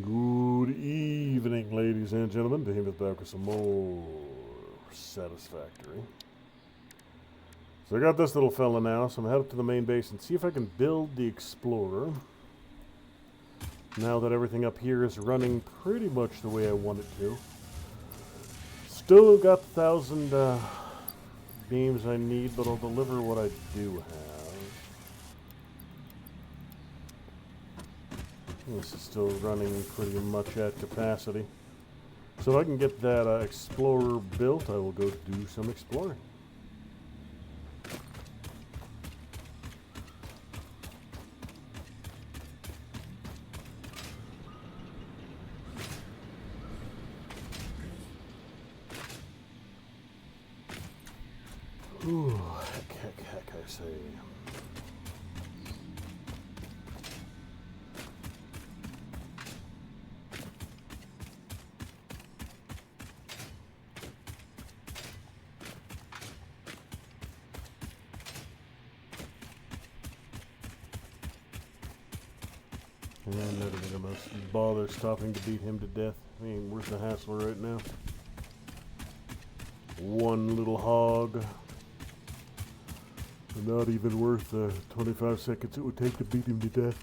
Good evening, ladies and gentlemen. Behemoth back with some more Satisfactory. So I got this little fella now, so I'm gonna head up to the main base and see if I can build the Explorer. Now that everything up here is running pretty much the way I want it to. Still got 1,000 beams I need, but I'll deliver what I do have. This is still running pretty much at capacity. So if I can get that Explorer built, I will go do some exploring. Ooh, heck, I say. And not even gonna bother stopping to beat him to death. He ain't worth the hassle right now. One little hog. Not even worth the 25 seconds it would take to beat him to death.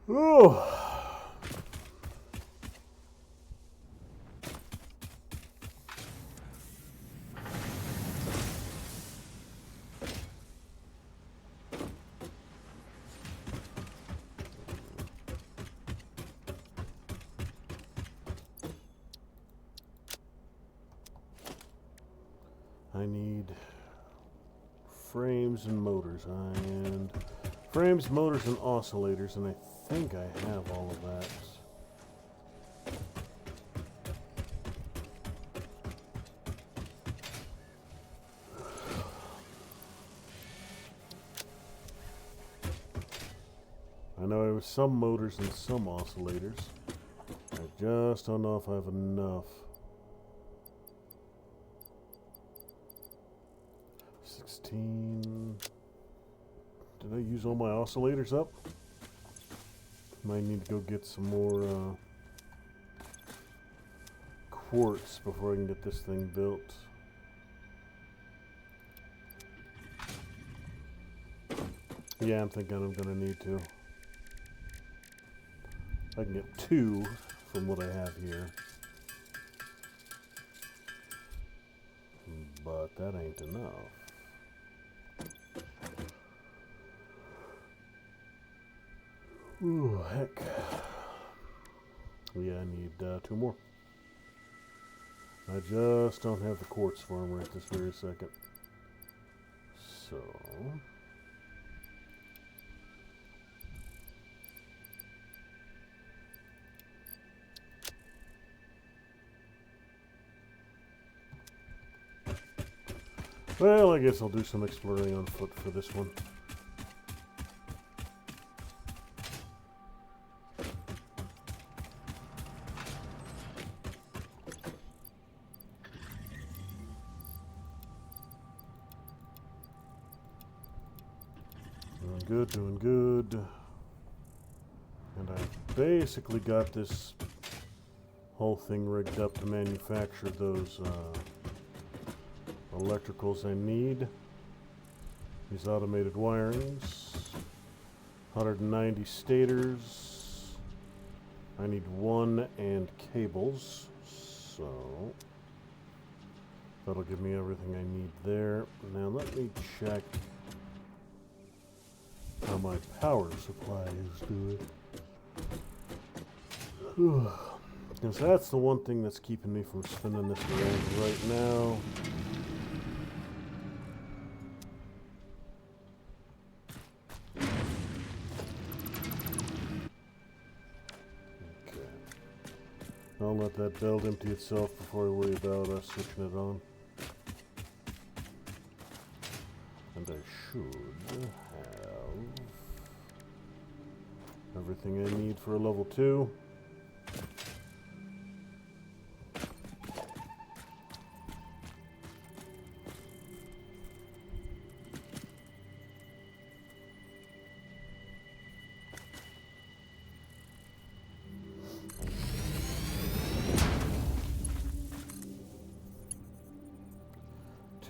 Oh! I need frames and motors, frames, motors, and oscillators, and I think I have all of that. I know there was some motors and some oscillators. I just don't know if I have enough. 16. Did I use all my oscillators up? Might need to go get some more quartz before I can get this thing built. Yeah, I'm thinking I'm gonna need to. I can get 2 from what I have here. But that ain't enough. Ooh, heck. Yeah, I need 2 more. I just don't have the quartz for them right this very second. So... well, I guess I'll do some exploring on foot for this one. Doing good. And I basically got this whole thing rigged up to manufacture those electricals I need. These automated wirings. 190 stators. I need 1 and cables. So that'll give me everything I need there. Now let me check how my power supply is doing. Because that's the one thing that's keeping me from spinning this around right now. Okay. I'll let that belt empty itself before I worry about switching it on. And I should have everything I need for a level 2.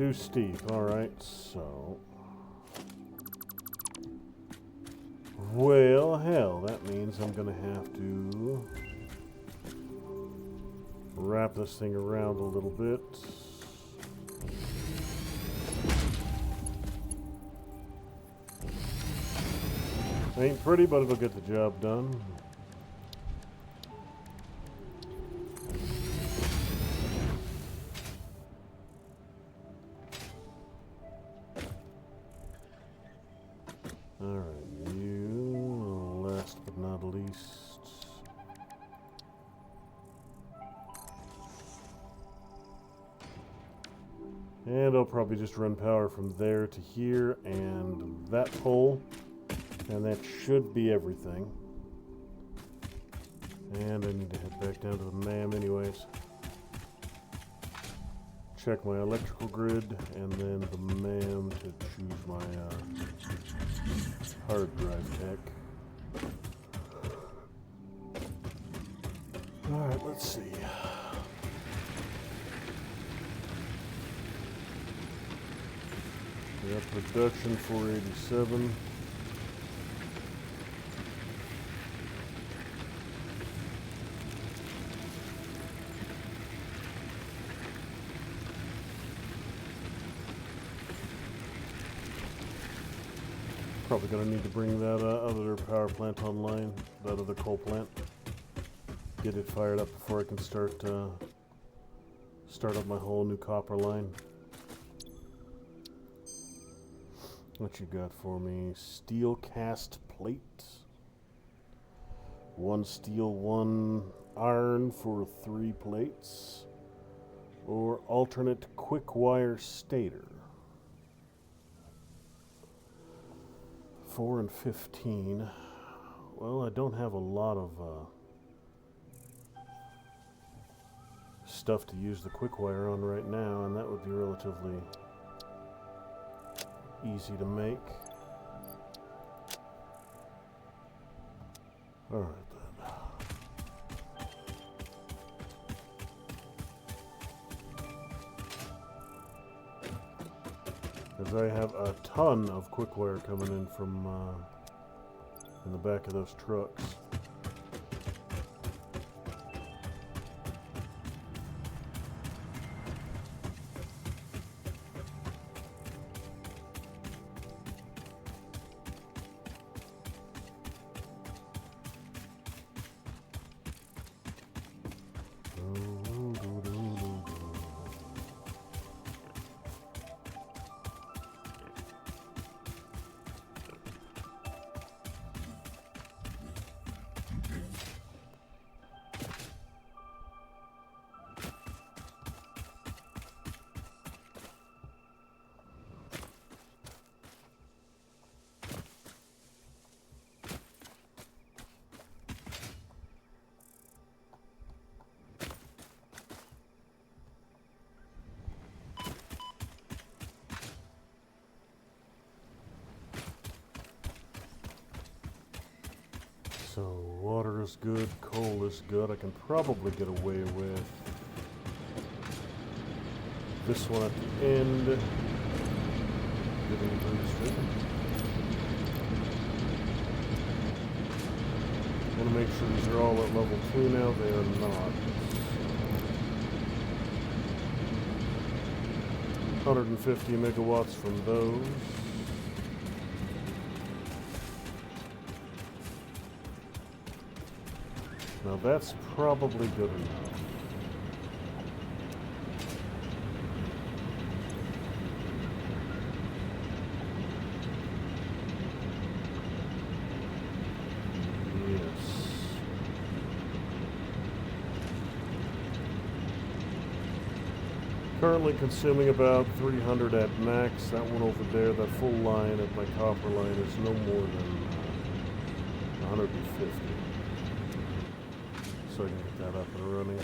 Too steep. Alright, so... Well, hell, that means I'm gonna have to wrap this thing around a little bit. Ain't pretty, but it'll get the job done. Alright, you, last but not least. And I'll probably just run power from there to here and that pole. And that should be everything. And I need to head back down to the MAM anyways. Check my electrical grid, and then the MAM to choose my hard drive tech. Alright, let's see. We have production 487. Probably gonna need to bring that other power plant online, that other coal plant. Get it fired up before I can start up my whole new copper line. What you got for me? Steel cast plate. 1 steel, 1 iron for 3 plates. Or alternate quick wire stator. 4 and 15. Well, I don't have a lot of stuff to use the quick wire on right now, and that would be relatively easy to make. Alright then. Because I have a ton of quick wire coming in from in the back of those trucks. So, water is good, coal is good. I can probably get away with this one at the end. Getting boosted. I want to make sure these are all at level 2 now. They are not. 150 megawatts from those. Now that's probably good enough. Yes. Currently consuming about 300 at max. That one over there, that full line at my copper line is no more than 150. So I can get that up and running.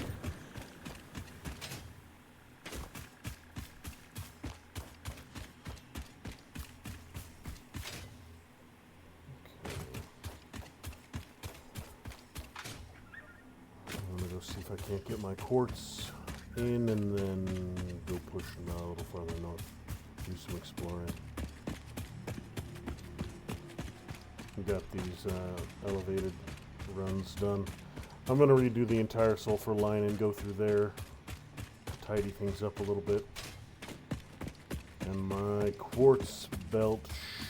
I'm gonna go see if I can't get my quartz in and then go push a little farther north. Do some exploring. We got these elevated runs done. I'm going to redo the entire sulfur line and go through there, tidy things up a little bit. And my quartz belt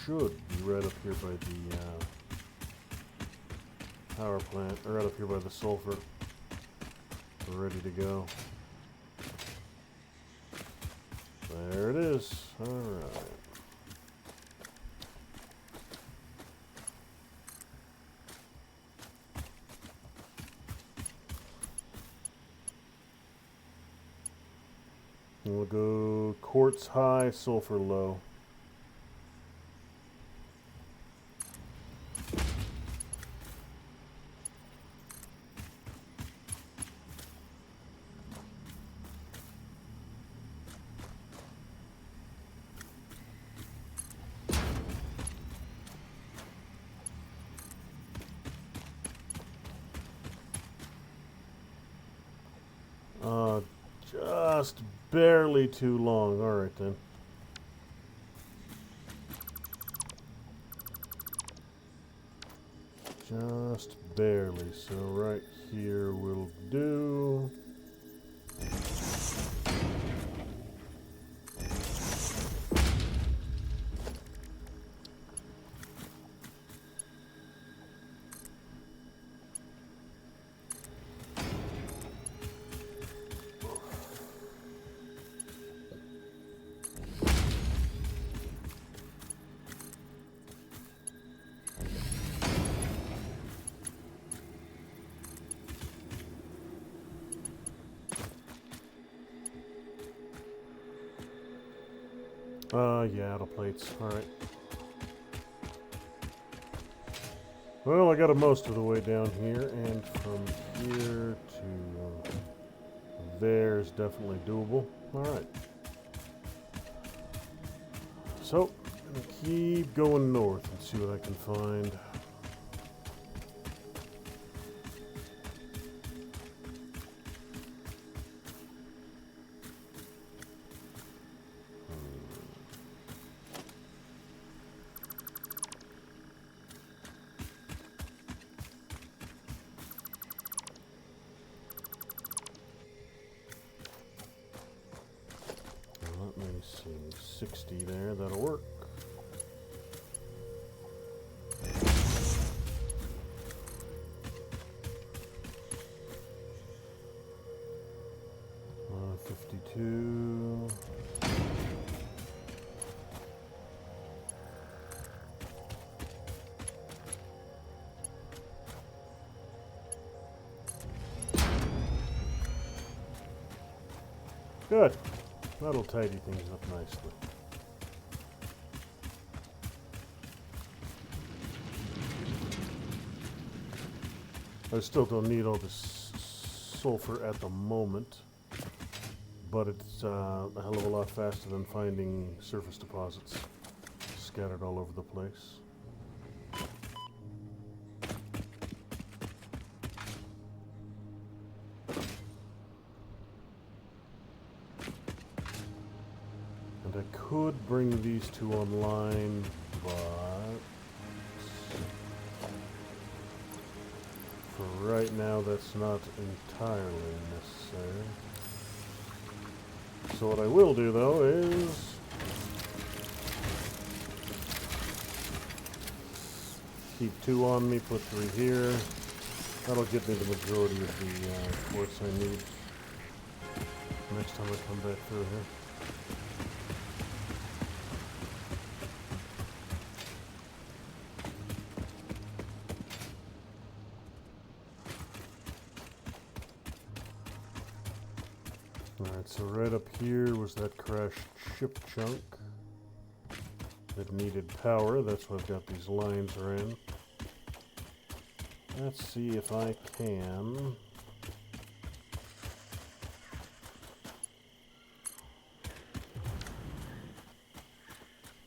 should be right up here by the power plant, or right up here by the sulfur. We're ready to go. There it is. All right. We'll go quartz high, sulfur low. Just barely too long. All right, then. Just barely. So right here will do. Yeah, auto plates. Alright. Well, I got it most of the way down here, and from here to there is definitely doable. Alright. So, I'm gonna keep going north and see what I can find. Let me see, 60 there, that'll work. Uh, 52. Good. That'll tidy things up nicely. I still don't need all this sulfur at the moment, but it's a hell of a lot faster than finding surface deposits scattered all over the place. I could bring these two online, but for right now that's not entirely necessary. So what I will do though is keep 2 on me, put 3 here. That'll get me the majority of the quartz I need next time I come back through here. Alright, so right up here was that crashed ship chunk that needed power. That's why I've got these lines around. Let's see if I can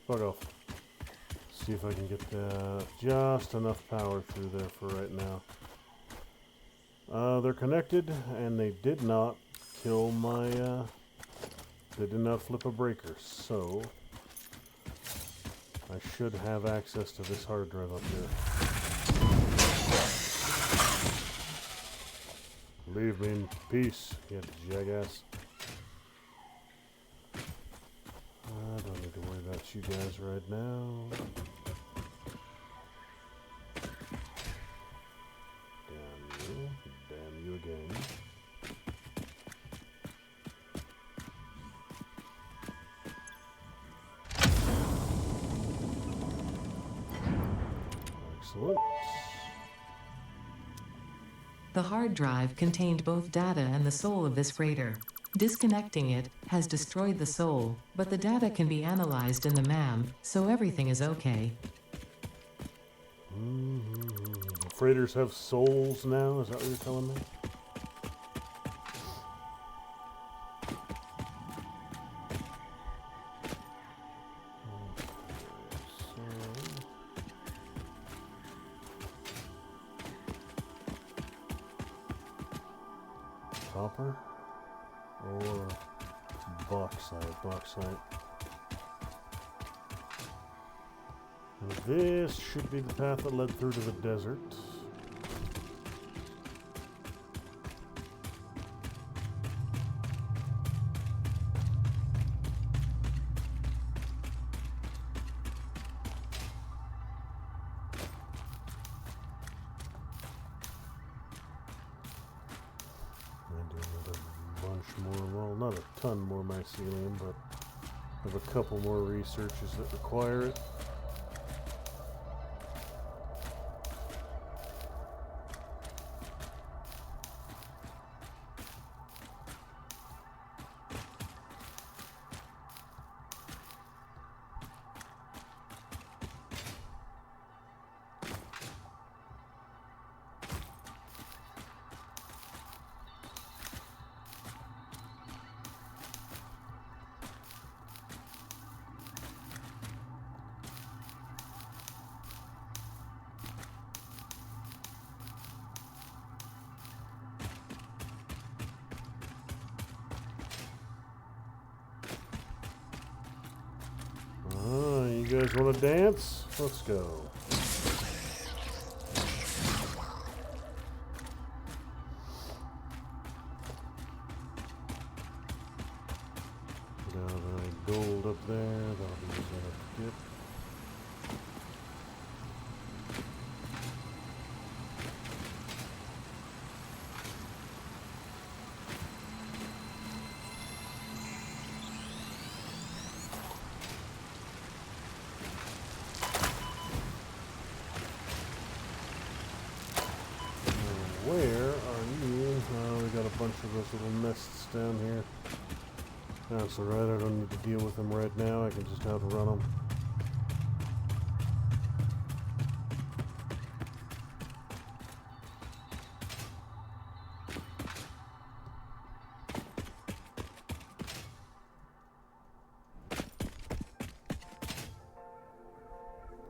fuck off. See if I can get just enough power through there for right now. They're connected, and they did not kill my, they did not flip a breaker, so I should have access to this hard drive up here. Leave me in peace, you jackass. I don't need to worry about you guys right now. Damn you again. Excellent. The hard drive contained both data and the soul of this freighter. Disconnecting it has destroyed the soul, but the data can be analyzed in the MAM, so everything is okay. Freighters have souls now? Is that what you're telling me? Copper or bauxite. And this should be the path that led through to the desert. Not a ton more mycelium, but I have a couple more researches that require it. You guys want to dance? Let's go. Got a gold up there. That'll be easy enough to get. Where are you? Oh, we got a bunch of those little nests down here. That's alright, I don't need to deal with them right now. I can just outrun them.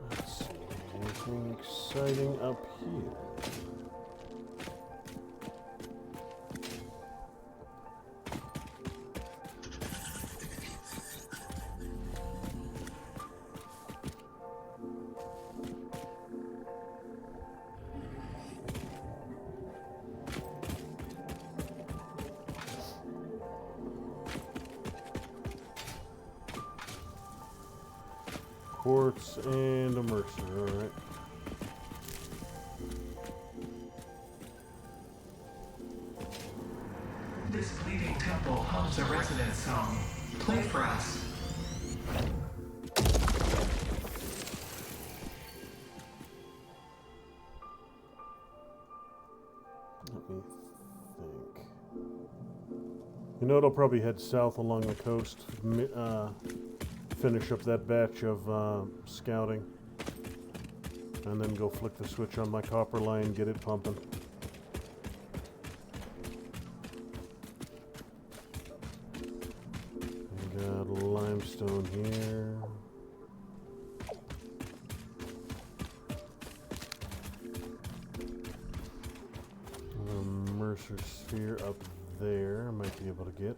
Let's see, anything exciting up here? Quartz and a mercer, alright. This bleeding temple hums a resident song. Play for us. Let me think. You know, it'll probably head south along the coast. Finish up that batch of scouting, and then go flick the switch on my copper line, get it pumping. We got limestone here. A mercer sphere up there I might be able to get.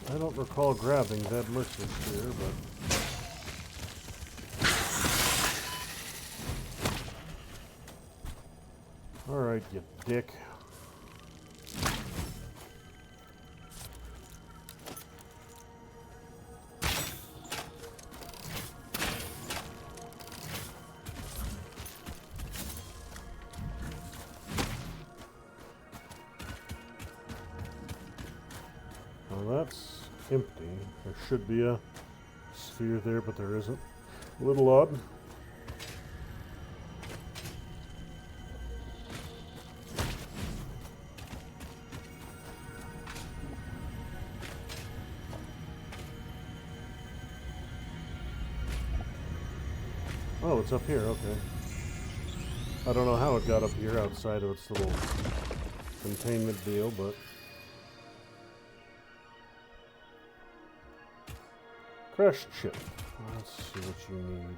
I don't recall grabbing that much this year, but... Alright, you dick. Well, that's empty. There should be a sphere there, but there isn't. A little odd. Oh, it's up here, okay. I don't know how it got up here outside of its little containment deal, but... Crashed ship. Let's see what you need.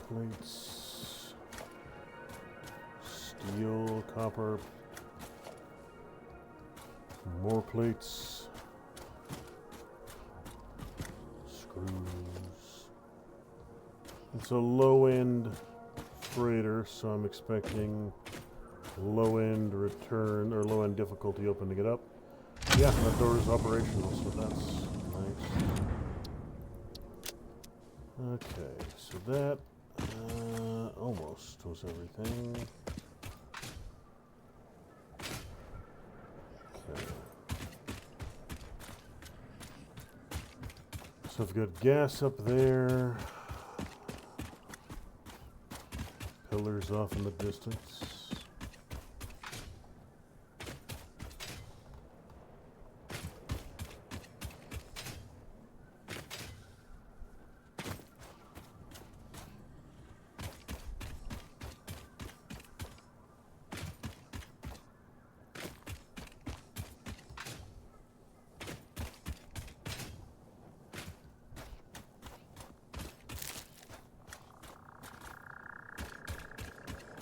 Plates, steel, copper, more plates, screws. It's a low-end freighter, so I'm expecting low-end return or low-end difficulty opening it up. Yeah, that door is operational, so that's nice. Okay, so that almost was everything. Okay. So I've got gas up there. Pillars off in the distance.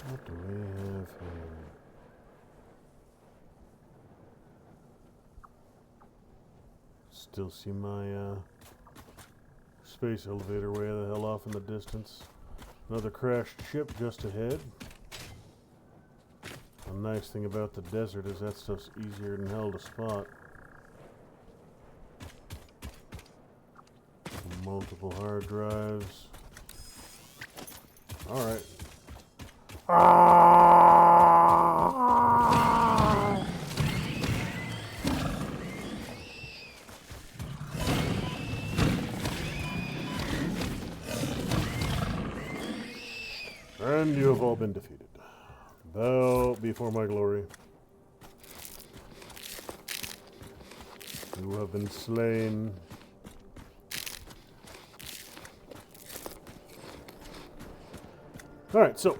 What do we have here? Still see my space elevator way the hell off in the distance. Another crashed ship just ahead. The nice thing about the desert is that stuff's easier than hell to spot. Multiple hard drives. Alright. And you have all been defeated. Bow before my glory. You have been slain. Alright, so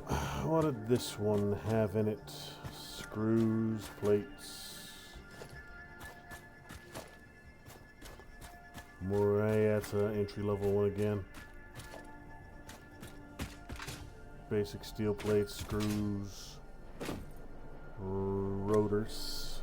what did this one have in it? Screws, plates. More, that's an entry-level one again. Basic steel plates, screws, rotors.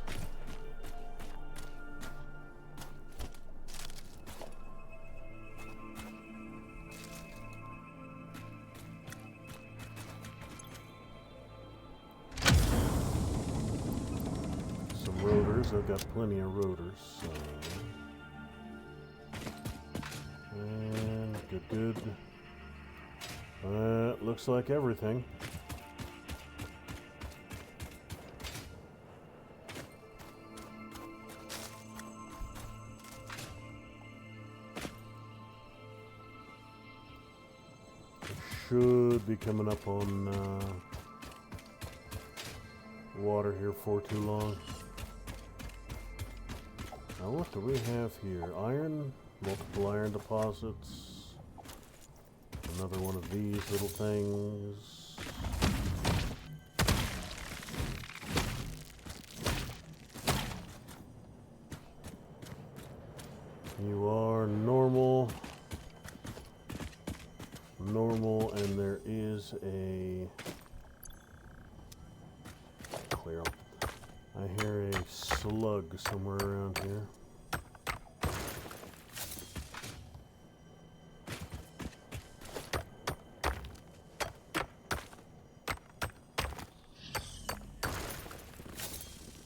Some rotors, I've got plenty of rotors. And good. Looks like everything. should be coming up on water here for too long. Now what do we have here? Iron, multiple iron deposits. Another one of these little things. You are normal. Normal, and there is a clear. I hear a slug somewhere around here.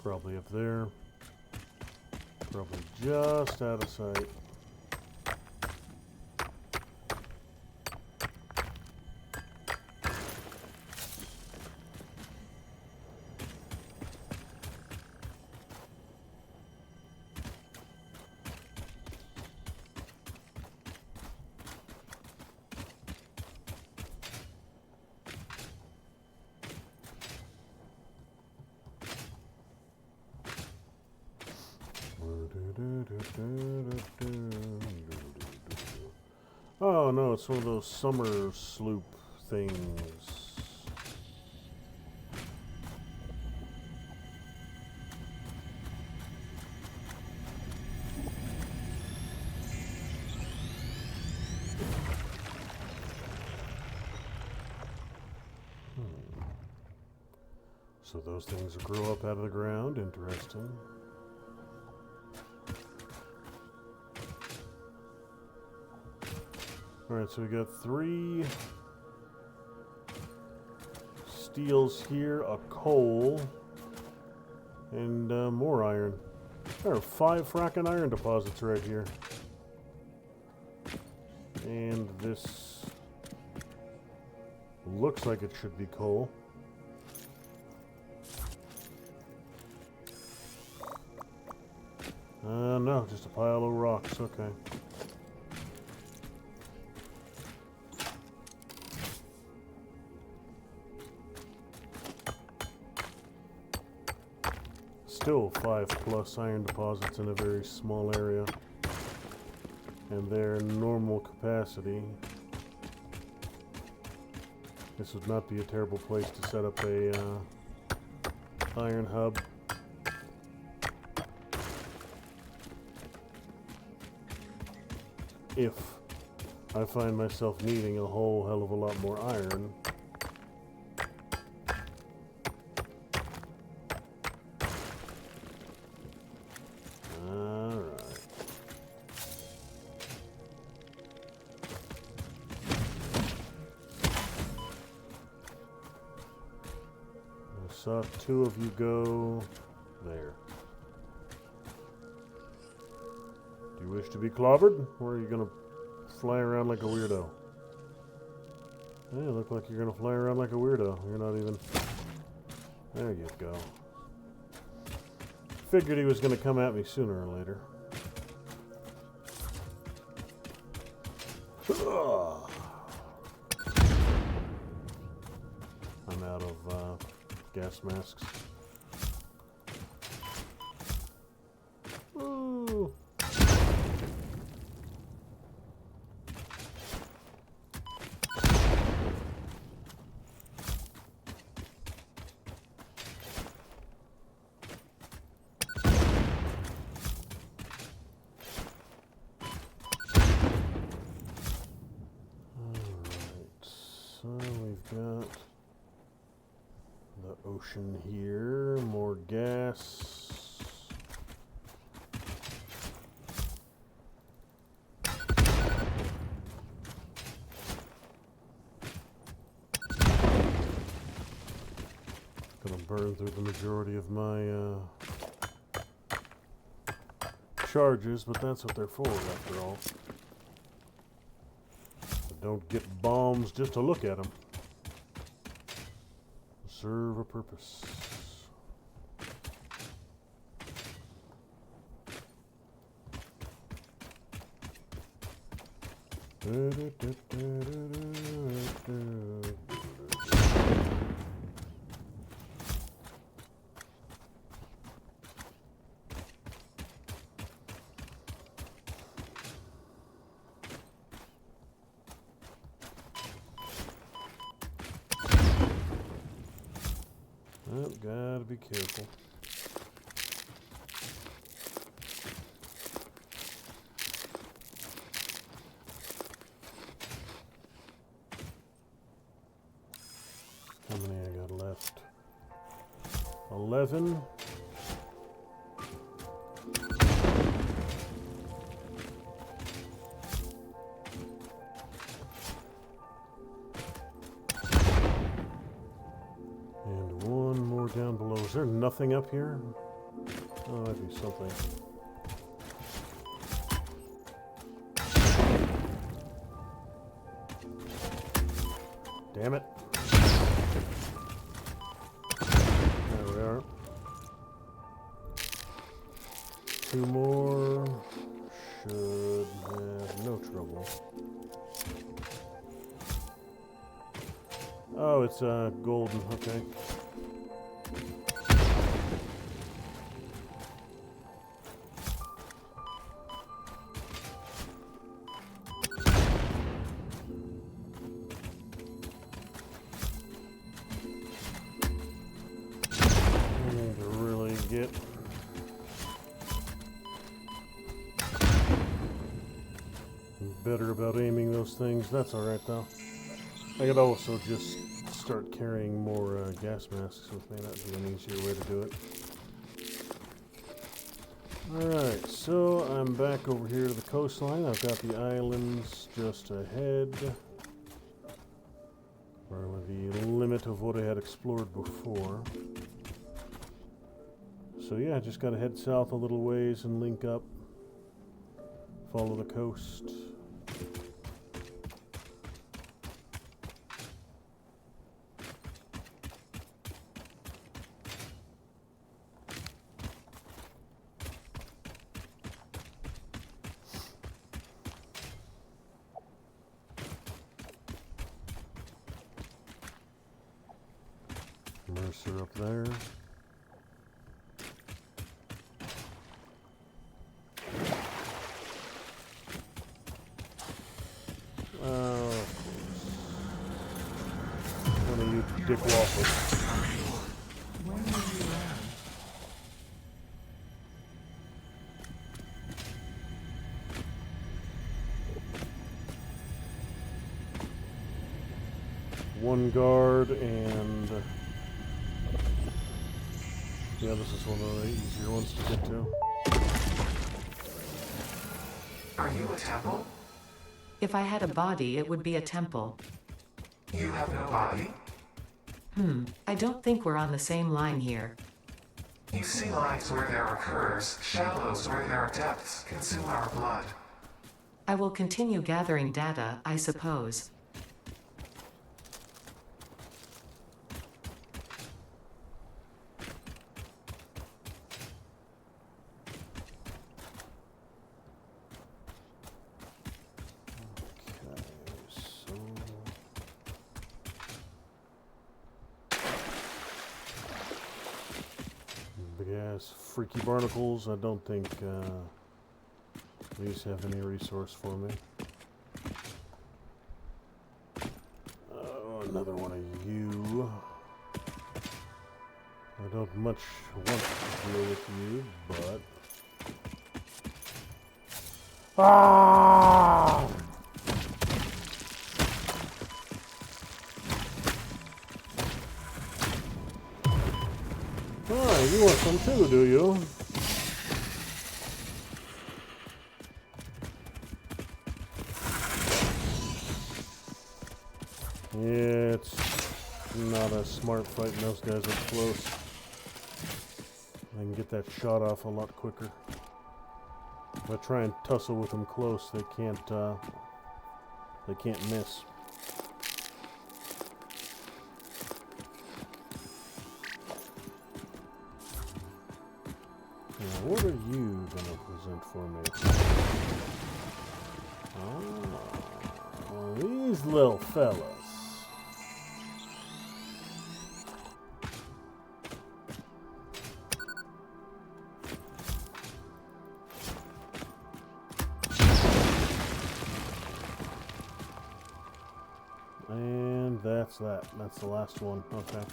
Probably up there. Probably just out of sight. Oh no, it's one of those summer sloop things. So those things grow up out of the ground. Interesting. Alright, so we got 3 steels here, a coal, and more iron. There are 5 fracking iron deposits right here. And this looks like it should be coal. No, just a pile of rocks, okay. Still 5+ iron deposits in a very small area, and their normal capacity. This would not be a terrible place to set up a iron hub. If I find myself needing a whole hell of a lot more iron. Saw 2 of you go there. Do you wish to be clobbered, or are you going to fly around like a weirdo? Yeah, you look like you're going to fly around like a weirdo. You're not even... There you go. Figured he was going to come at me sooner or later. I'm out of gas masks. Ooh. So we've got the ocean here, more gas. Gonna burn through the majority of my charges, but that's what they're for after all. Don't get bombs just to look at them. Serve a purpose. Oh, gotta be careful. How many I got left? 11. And one more down below. Is there nothing up here? Oh, that'd be something. Damn it. There we are. 2 more. Should have no trouble. Oh, it's golden. Okay. I need to really get better about aiming those things. That's alright though. I could also just start carrying more gas masks with me. That'd be an easier way to do it. Alright, so I'm back over here to the coastline. I've got the islands just ahead. Or the limit of what I had explored before. So yeah, just gotta head south a little ways and link up. Follow the coast. Mercer up there. Oh, of course. One of you dick waffles. One guard and yeah, this is one of the easier ones to get to. Are you a temple? If I had a body, it would be a temple. You have no body? I don't think we're on the same line here. You see lines where there are curves, shallows where there are depths, consume our blood. I will continue gathering data, I suppose. Yes, freaky barnacles. I don't think these have any resource for me. Oh, another one of you. I don't much want to deal with you, but... Ah! Oh, you want some too, do you? Yeah, it's not a smart fighting those guys up close. I can get that shot off a lot quicker. If I try and tussle with them close, they can't miss. Now, what are you gonna present for me? Ah, well, these little fellas. What's that? That's the last one. Okay.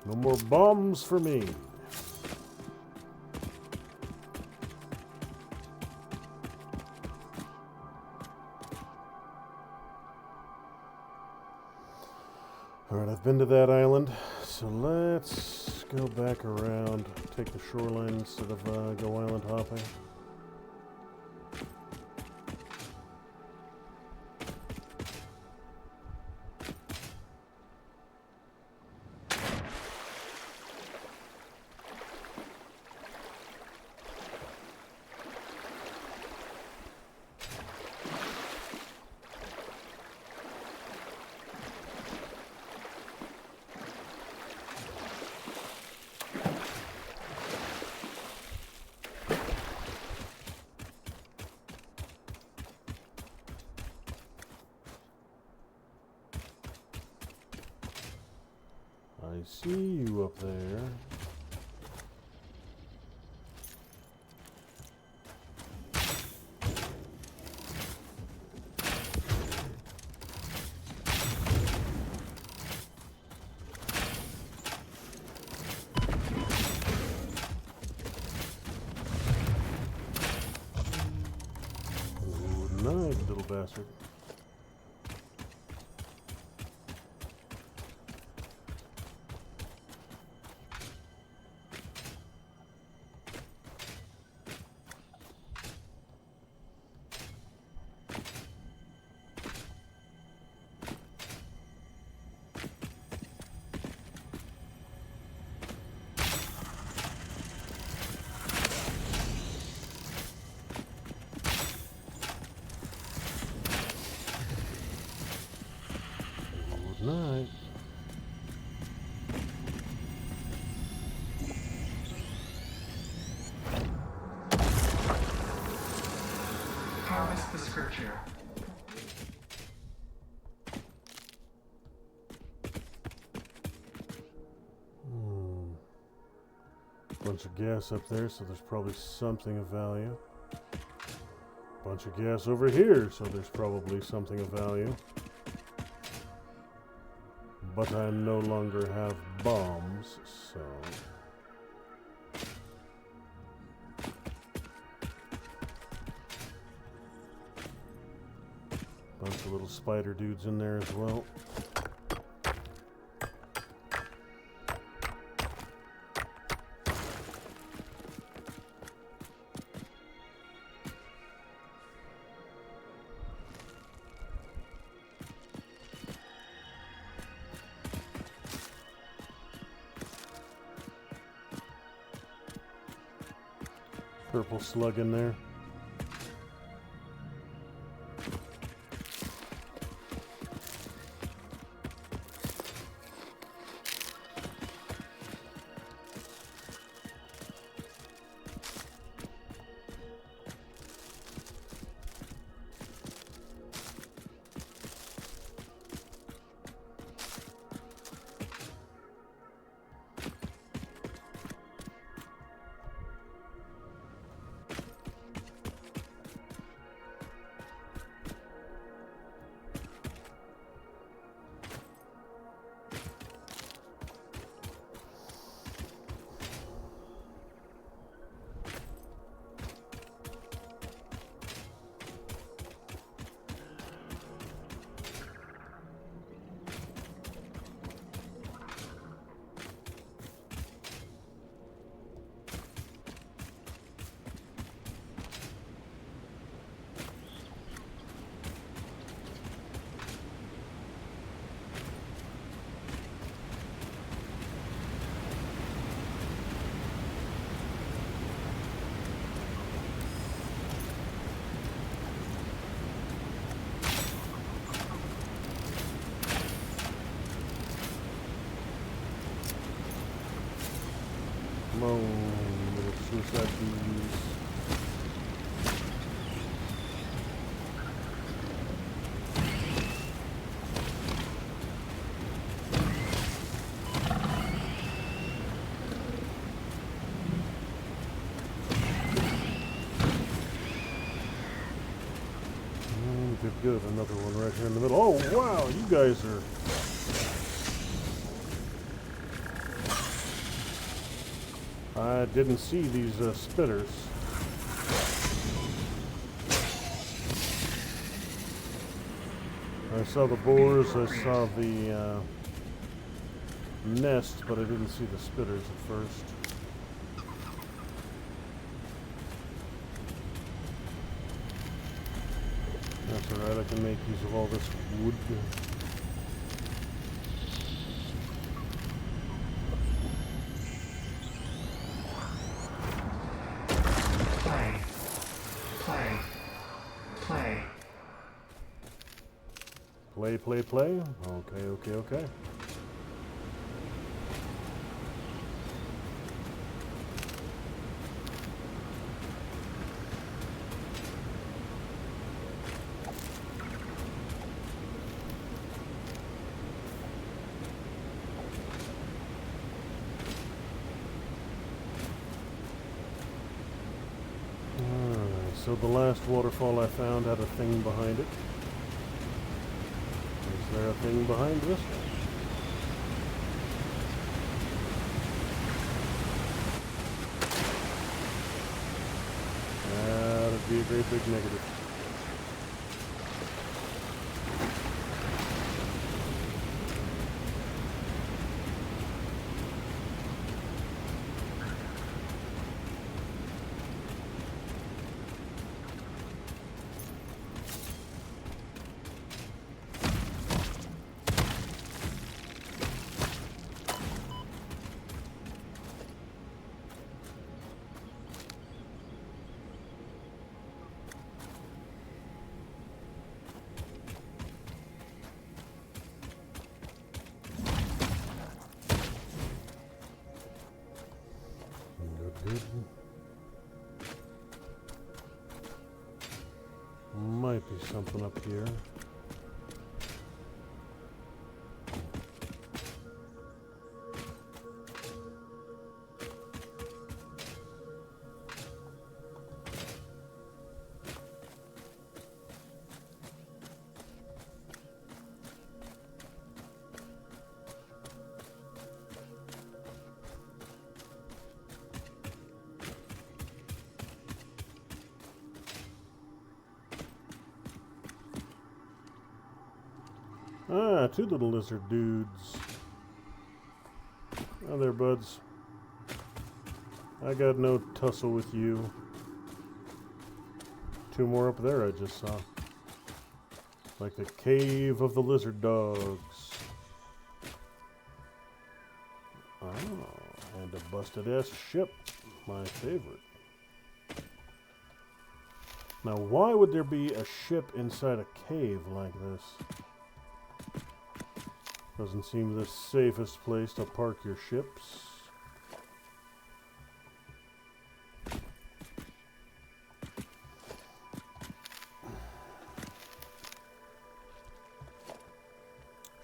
No more bombs for me. Alright, I've been to that island, so let's go back around, take the shoreline instead of go island hopping. I see you up there. Good night, little bastard. Night. Harvest the scripture. Bunch of gas up there, so there's probably something of value. Bunch of gas over here, so there's probably something of value. But I no longer have bombs, so... Bunch of little spider dudes in there as well. Purple slug in there. Come on, little suicide bees. Good, another one right here in the middle. Oh, wow, you guys are I didn't see these spitters. I saw the boars, I saw the nest, but I didn't see the spitters at first. That's alright, I can make use of all this wood. Play. Play. Play. Play, play, play? Okay, okay, okay. So the last waterfall I found had a thing behind it. Is there a thing behind this one? That'd be a great big negative. Might be something up here. Ah, two little lizard dudes. Oh, there, buds. I got no tussle with you. Two more up there I just saw. Like the cave of the lizard dogs. Oh, and a busted-ass ship. My favorite. Now, why would there be a ship inside a cave like this? Doesn't seem the safest place to park your ships.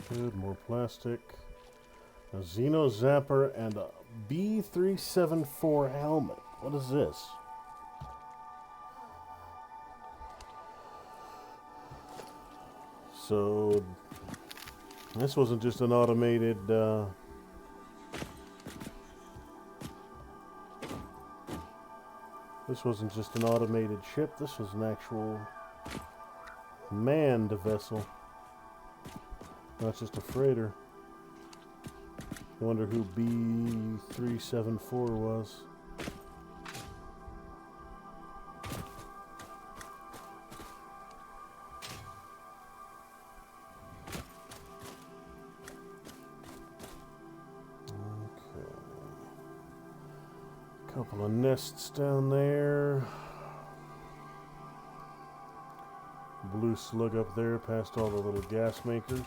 Good, more plastic. A Xeno Zapper and a B374 helmet. What is this? So this wasn't just an automated this wasn't just an automated ship, this was an actual manned vessel. Not just a freighter. I wonder who B374 was. Couple of nests down there. Blue slug up there past all the little gas makers.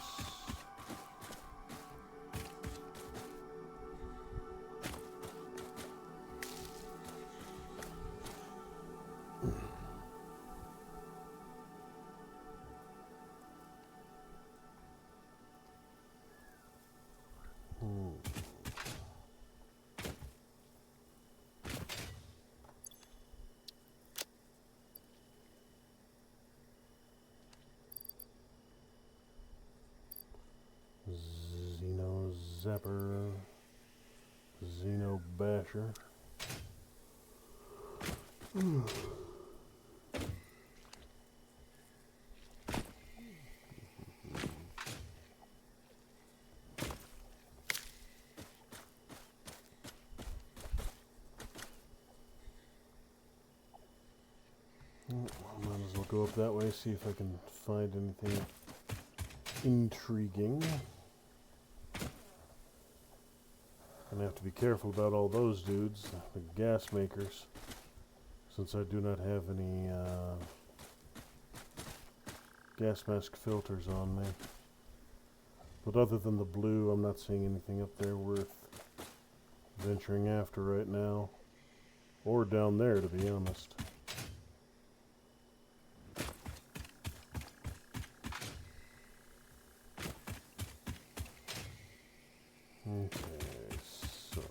Xeno Zapper, Xeno Basher. Might as well go up that way, see if I can find anything intriguing. Gonna have to be careful about all those dudes, the gas makers, since I do not have any gas mask filters on me. But other than the blue, I'm not seeing anything up there worth venturing after right now. Or down there, to be honest. Okay, so...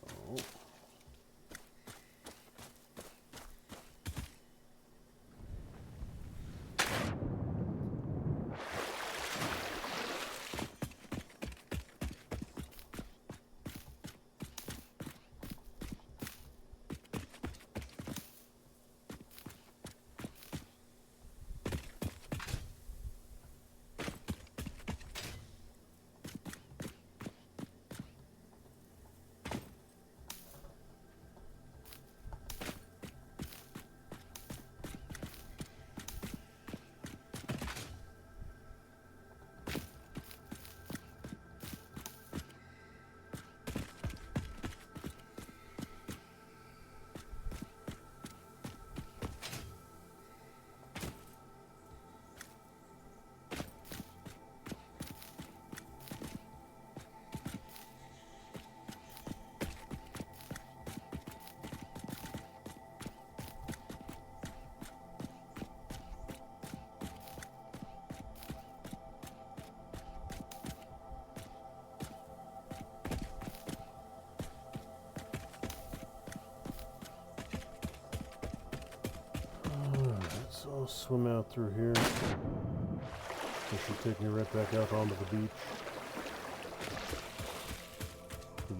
So I'll swim out through here. This should take me right back out onto the beach.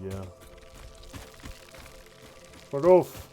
Yeah. Fuck off!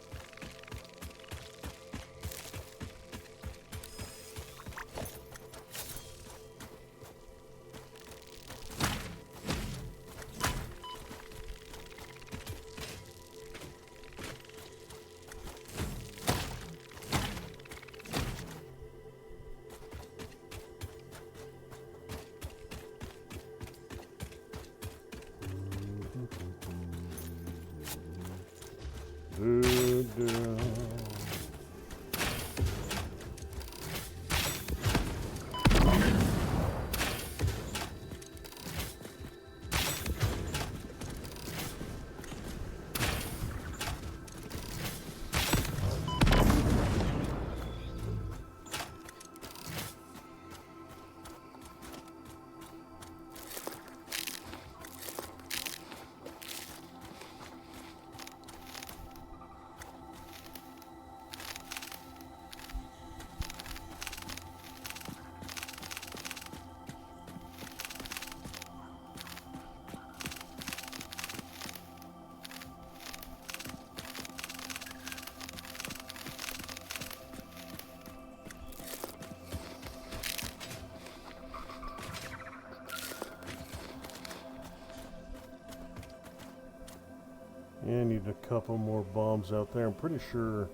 Yeah, I need a couple more bombs out there. I'm pretty sure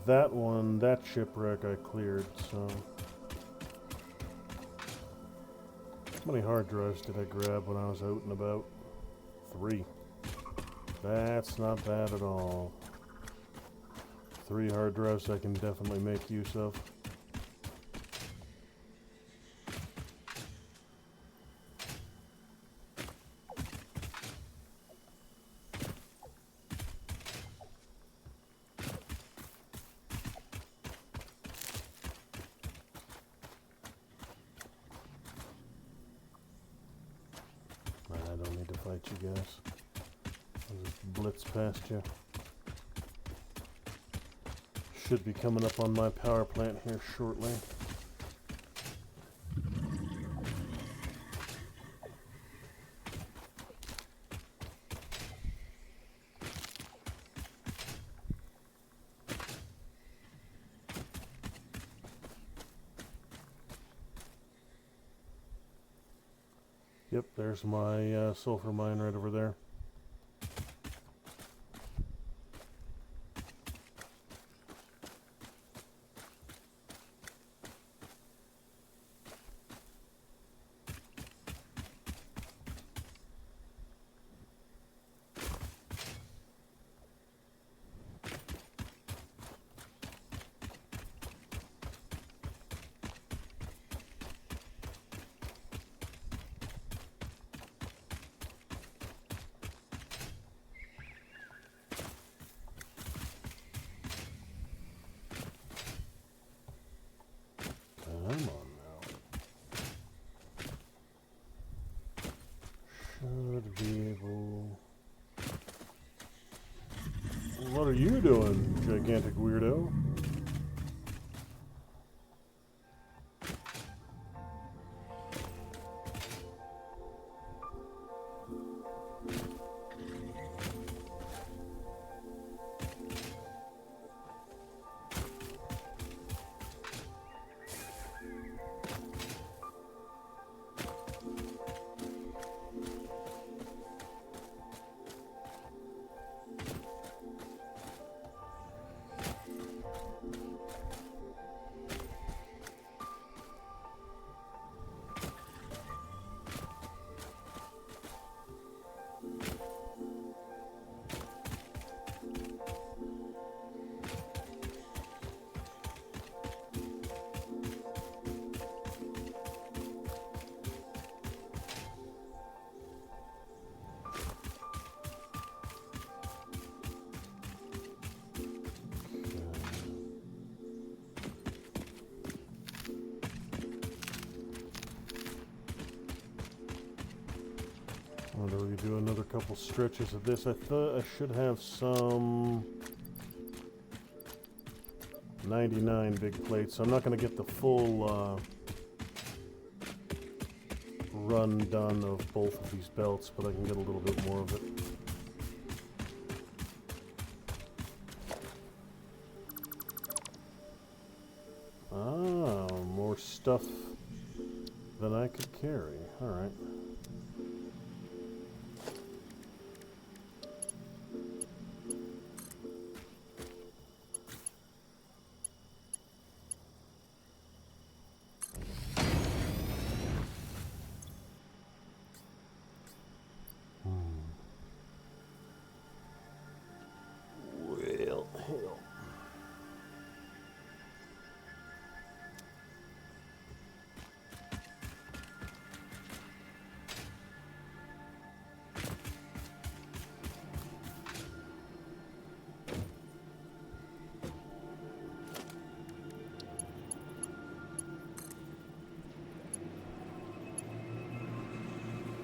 that one, that shipwreck I cleared, so... How many hard drives did I grab when I was out and about? 3. That's not bad at all. 3 hard drives I can definitely make use of. I don't need to fight you guys. I'll just blitz past you. Should be coming up on my power plant here shortly. Yep, there's my sulfur mine right over there. Come on now. Should be able... What are you doing, gigantic weirdo? Wonder we do another couple stretches of this. I thought I should have some 99 big plates. So I'm not going to get the full run done of both of these belts, but I can get a little bit more of it. Ah, more stuff than I could carry. All right. Well, hell.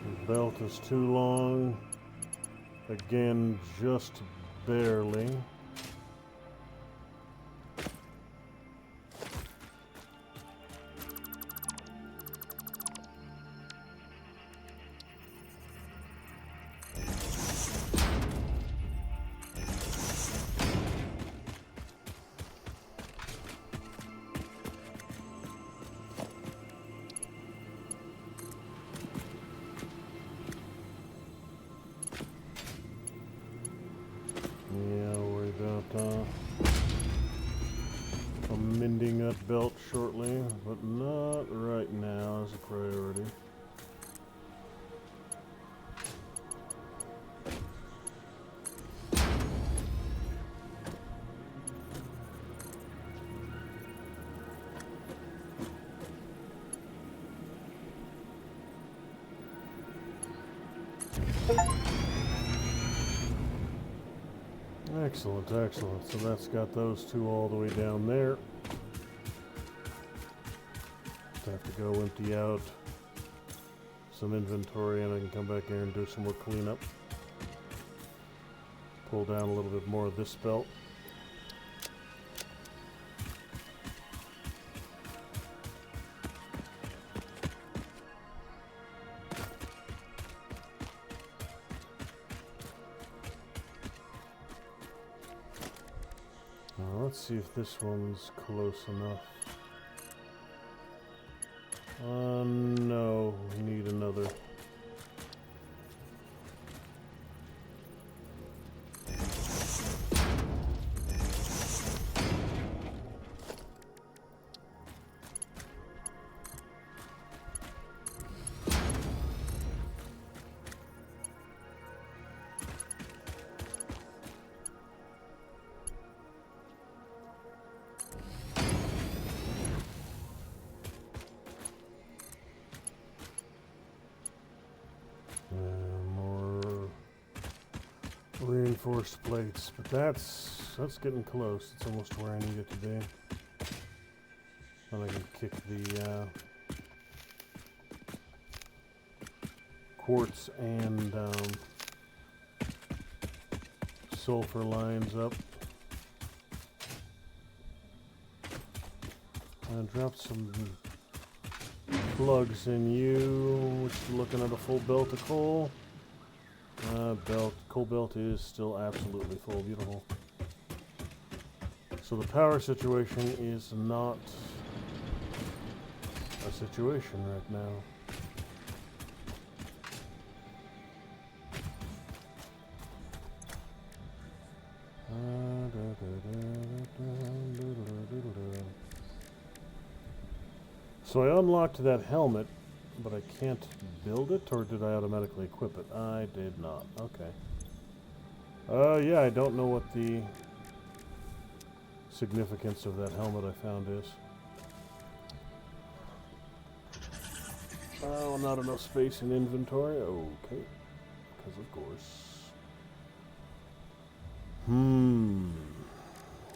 The belt is too long. Again, just barely. Yeah, I'll worry about amending that belt shortly, but not right now as a priority. Excellent, excellent. So that's got those two all the way down there. Have to go empty out some inventory and I can come back here and do some more cleanup. Pull down a little bit more of this belt. Now let's see if this one's close enough. No, we need another More reinforced plates, but that's getting close. It's almost where I need it to be. Then I can kick the quartz and sulfur lines up. And drop some plugs in you, which is looking at a full belt of coal. Coal belt is still absolutely full, beautiful. So the power situation is not a situation right now. So I unlocked that helmet, but I can't build it, or did I automatically equip it? I did not. Okay. Yeah, I don't know what the significance of that helmet I found is. Oh, not enough space in inventory? Okay. Because of course.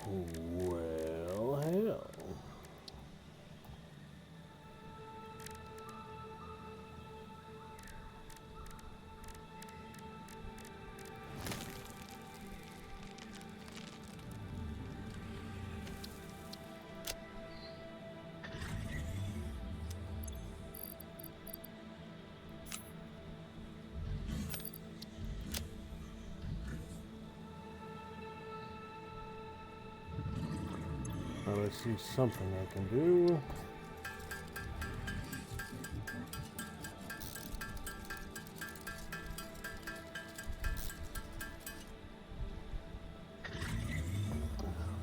Well, hell. Well, I see something I can do.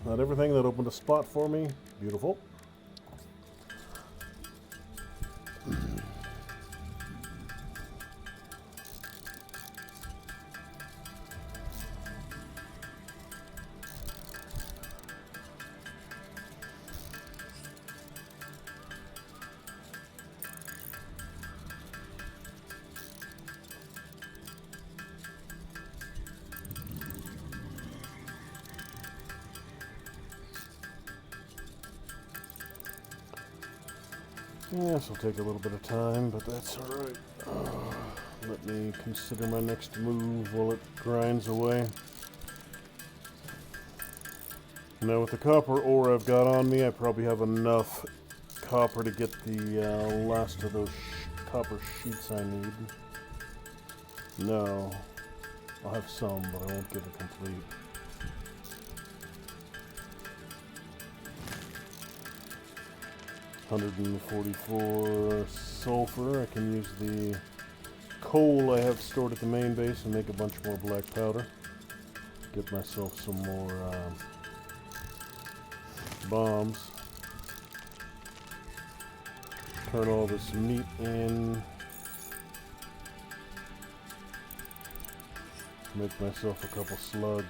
Not everything that opened a spot for me. Beautiful. Yeah, this will take a little bit of time, but that's alright. Let me consider my next move while it grinds away. Now with the copper ore I've got on me, I probably have enough copper to get the last of those copper sheets I need. No. I'll have some, but I won't get it complete. $144 sulfur. I can use the coal I have stored at the main base and make a bunch more black powder. Get myself some more bombs. Turn all this meat in. Make myself a couple slugs.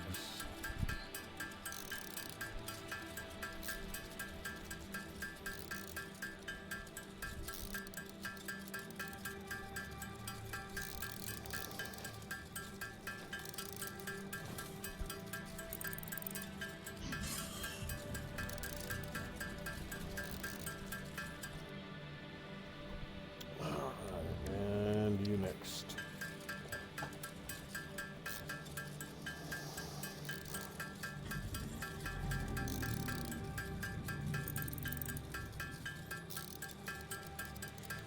And you next.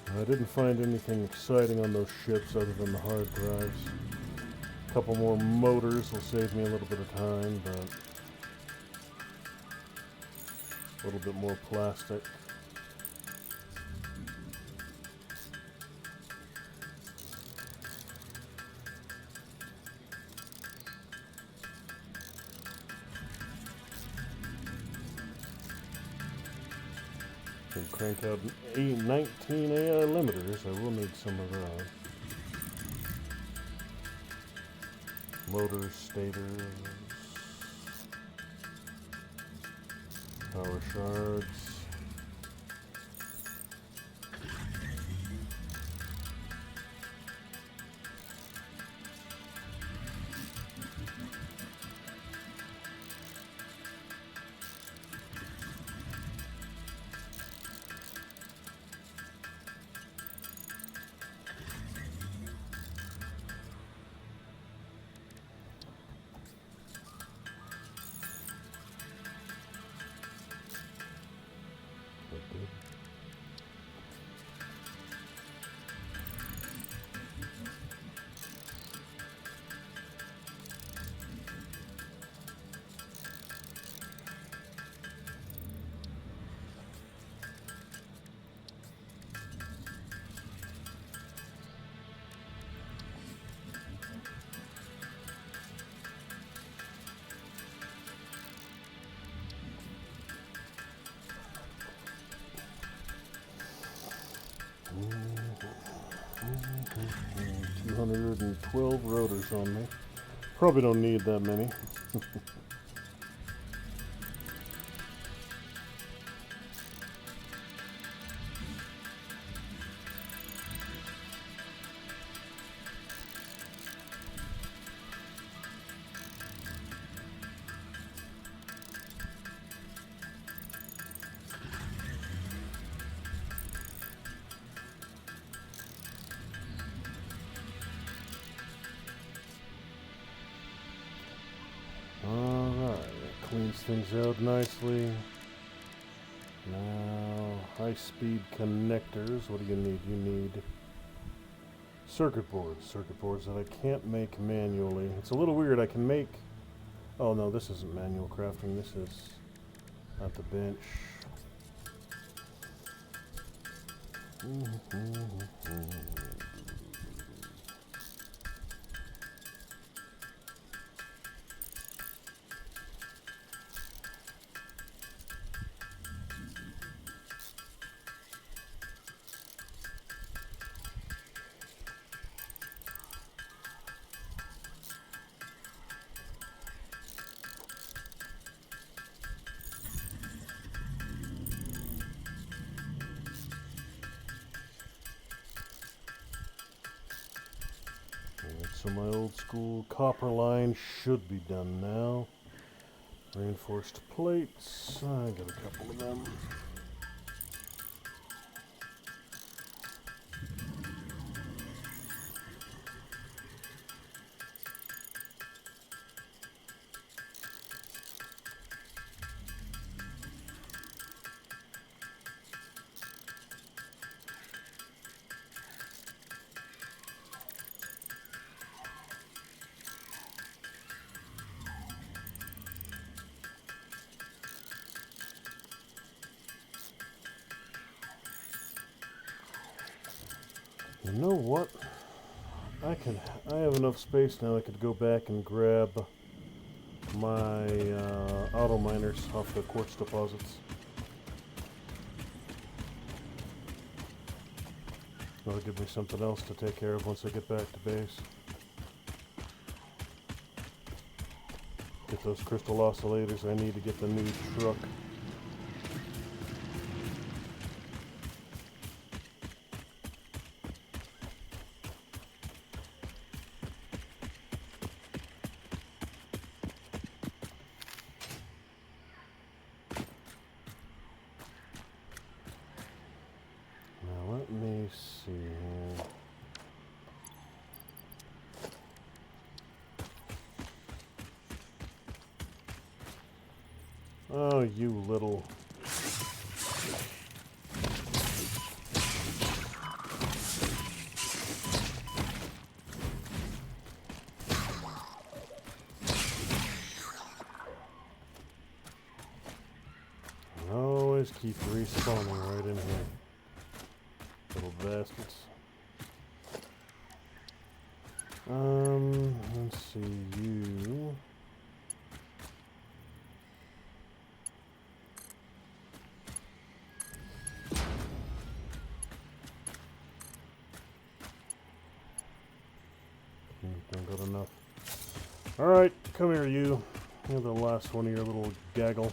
I didn't find anything exciting on those ships other than the hard drives. A couple more motors will save me a little bit of time, but a little bit more plastic. Can crank out 19 AI limiters. I will need some of those. Motors, stators, power shards. 112 rotors on me. Probably don't need that many. Alright, that cleans things out nicely. Now, high-speed connectors. What do you need? You need circuit boards. Circuit boards that I can't make manually. It's a little weird. I can make... Oh, no, this isn't manual crafting. This is at the bench. So my old school copper line should be done now. Reinforced plates. I got a couple of them. You know what? I have enough space now I could go back and grab my auto miners off the quartz deposits. That'll give me something else to take care of once I get back to base. Get those crystal oscillators I need to get the new truck. Let me see here. Oh, you little... Always keep respawning right in here. Little bastards. Let's see, you... Don't got enough. Alright, come here, you. You're the last one of your little gaggle.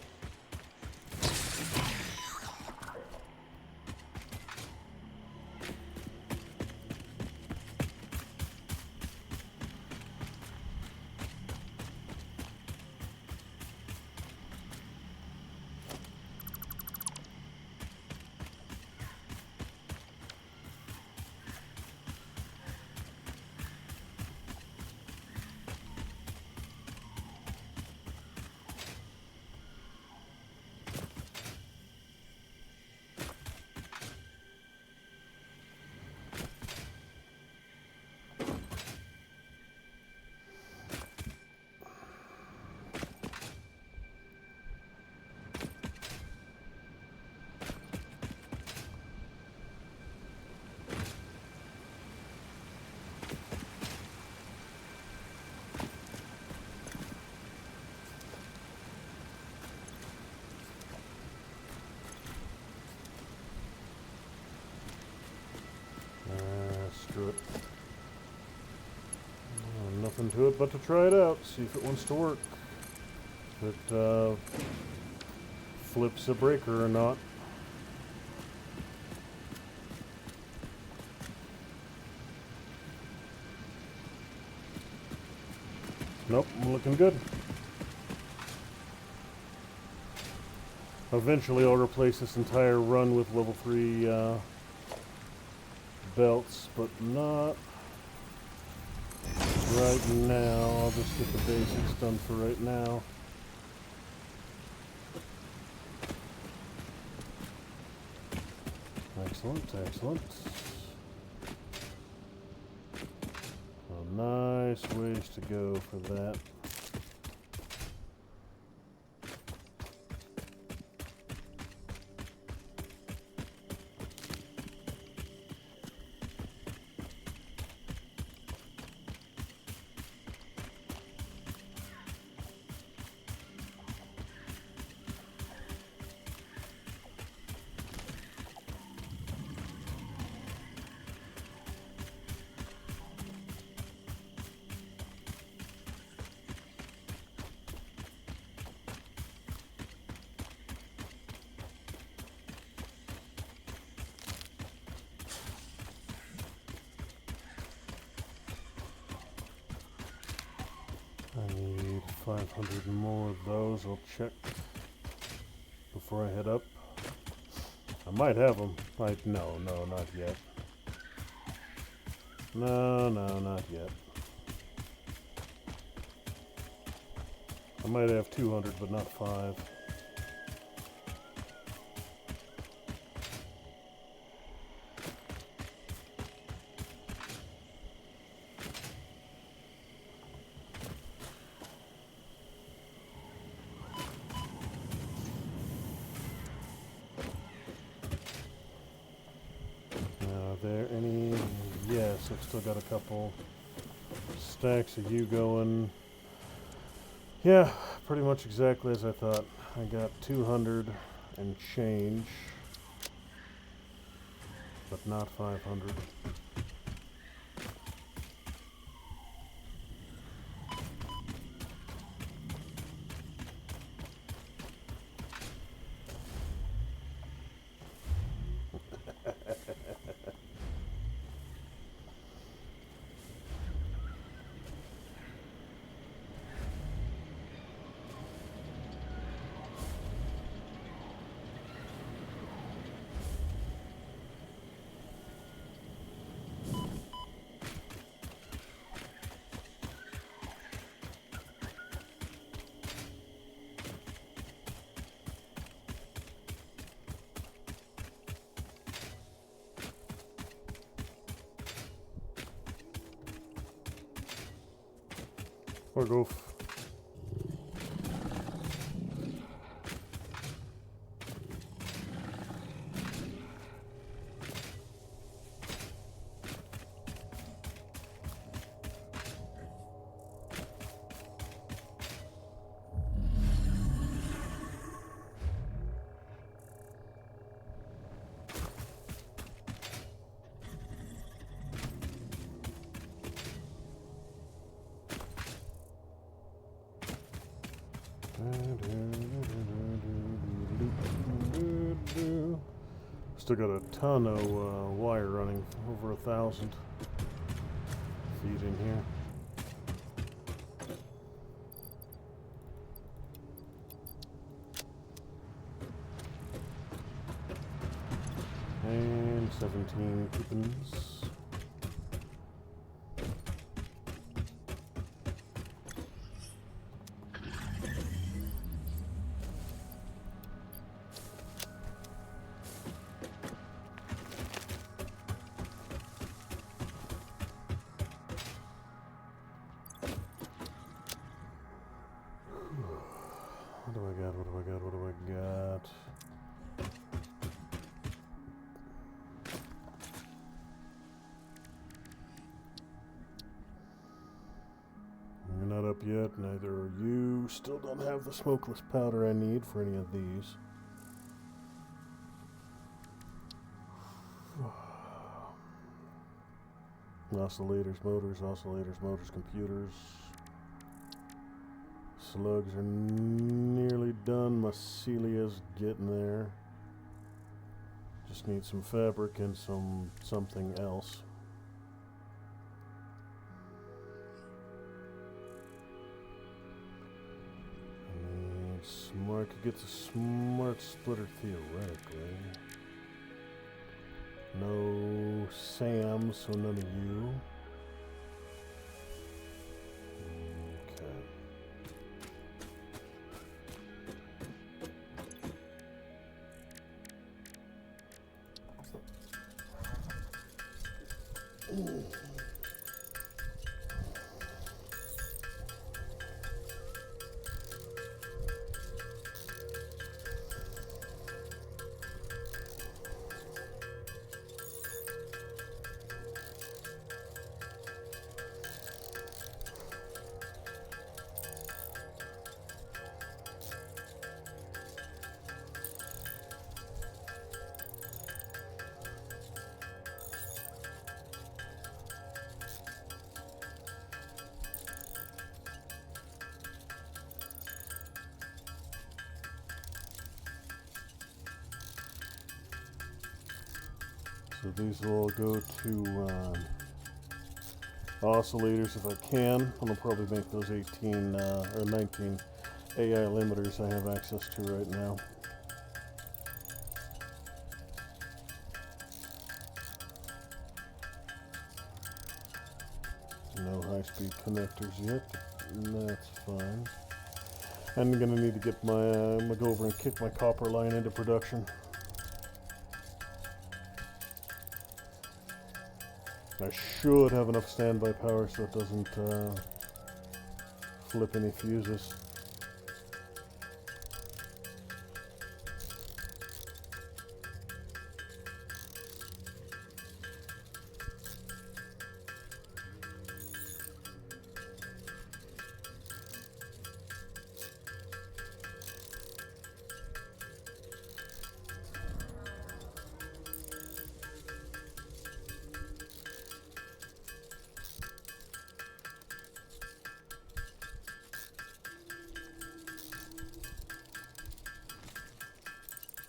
Screw it. Nothing to it but to try it out, see if it wants to work. If it flips a breaker or not. Nope, looking good. Eventually I'll replace this entire run with level 3 belts, but not right now. I'll just get the basics done for right now. Excellent, excellent. Oh, nice ways to go for that. I need 500 more of those. I'll check before I head up. I might have them. No, not yet. No, not yet. I might have 200, but not 5. Are there any? Yes, I've still got a couple stacks of you going. Yeah, pretty much exactly as I thought. I got 200 and change, but not 500. Or go. Still got a ton of wire running, over 1,000 feet in here. And 17 coupons. What do I got? What do I got? You're not up yet, neither are you. Still don't have the smokeless powder I need for any of these. Oscillators, motors, computers. Slugs are nearly done. Mycelia's getting there. Just need some fabric and something else. Smart could get the smart splitter theoretically. No Sam, so none of you. Okay. So these will all go to oscillators if I can. I'll probably make those 18 or 19 AI limiters I have access to right now. No high-speed connectors yet. That's fine. I'm gonna need to get my I'm gonna go over and kick my copper line into production. I should have enough standby power so it doesn't flip any fuses.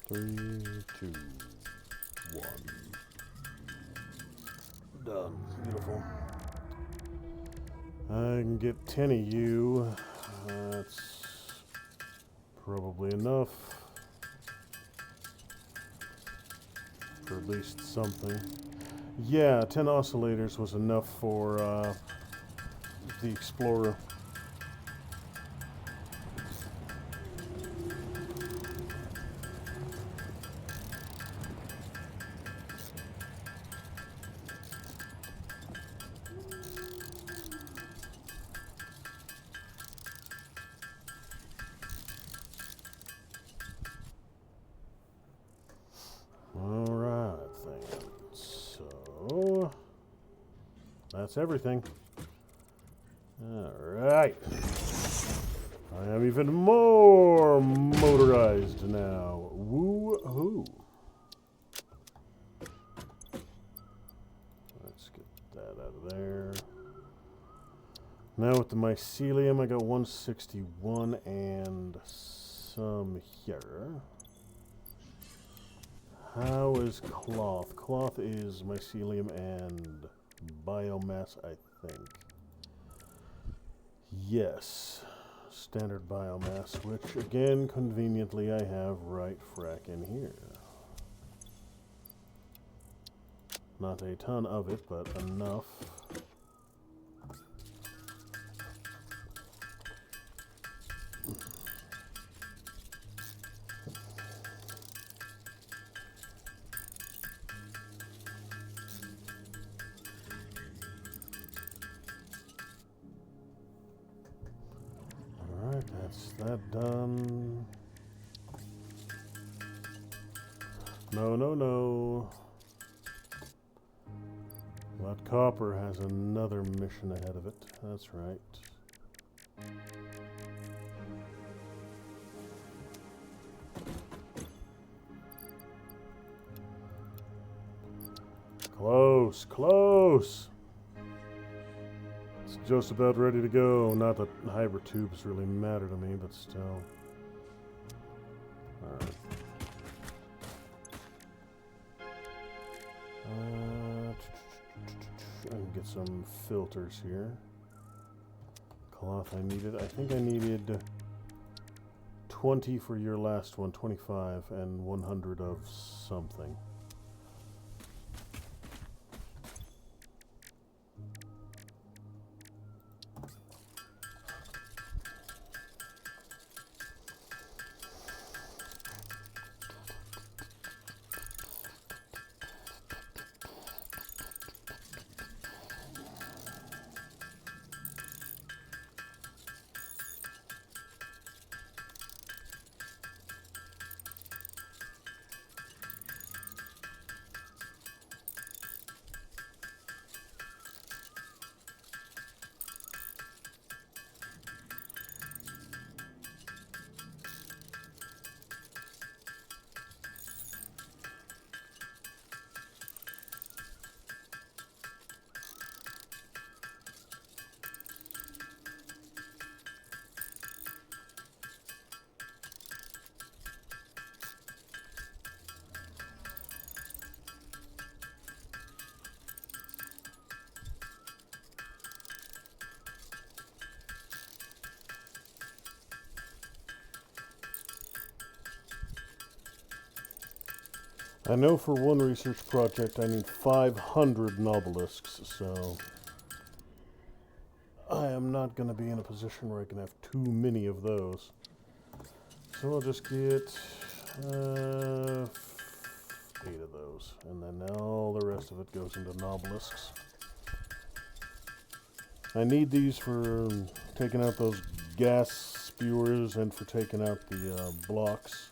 Three, two, one. Done. Beautiful. I can get 10 of you. That's probably enough for at least something. Yeah, 10 oscillators was enough for the Explorer. That's everything. Alright. I am even more motorized now. Woo-hoo. Let's get that out of there. Now with the mycelium, I got 161 and some here. How is cloth? Cloth is mycelium and biomass, I think. Yes. Standard biomass, which again, conveniently, I have right frack in here. Not a ton of it, but enough. That's that done. No, no, no. That copper has another mission ahead of it. That's right. Close, close. just about ready to go. Not that hybrid tubes really matter to me, but still. Alright. I can get some filters here. Cloth I needed. I think I needed 20 for your last one, 25, and 100 of something. I know for one research project I need 500 nobelisks, so I am not going to be in a position where I can have too many of those. So I'll just get 8 of those, and then all the rest of it goes into nobelisks. I need these for taking out those gas spewers and for taking out the blocks.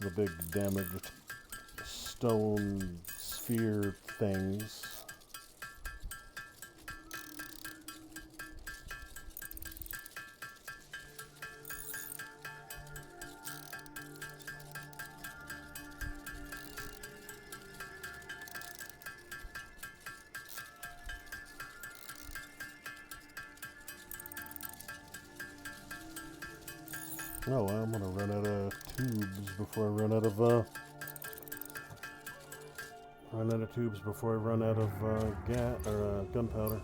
The big damaged stone sphere things. Oh, well, I'm gonna run out of tubes before I run out of gunpowder.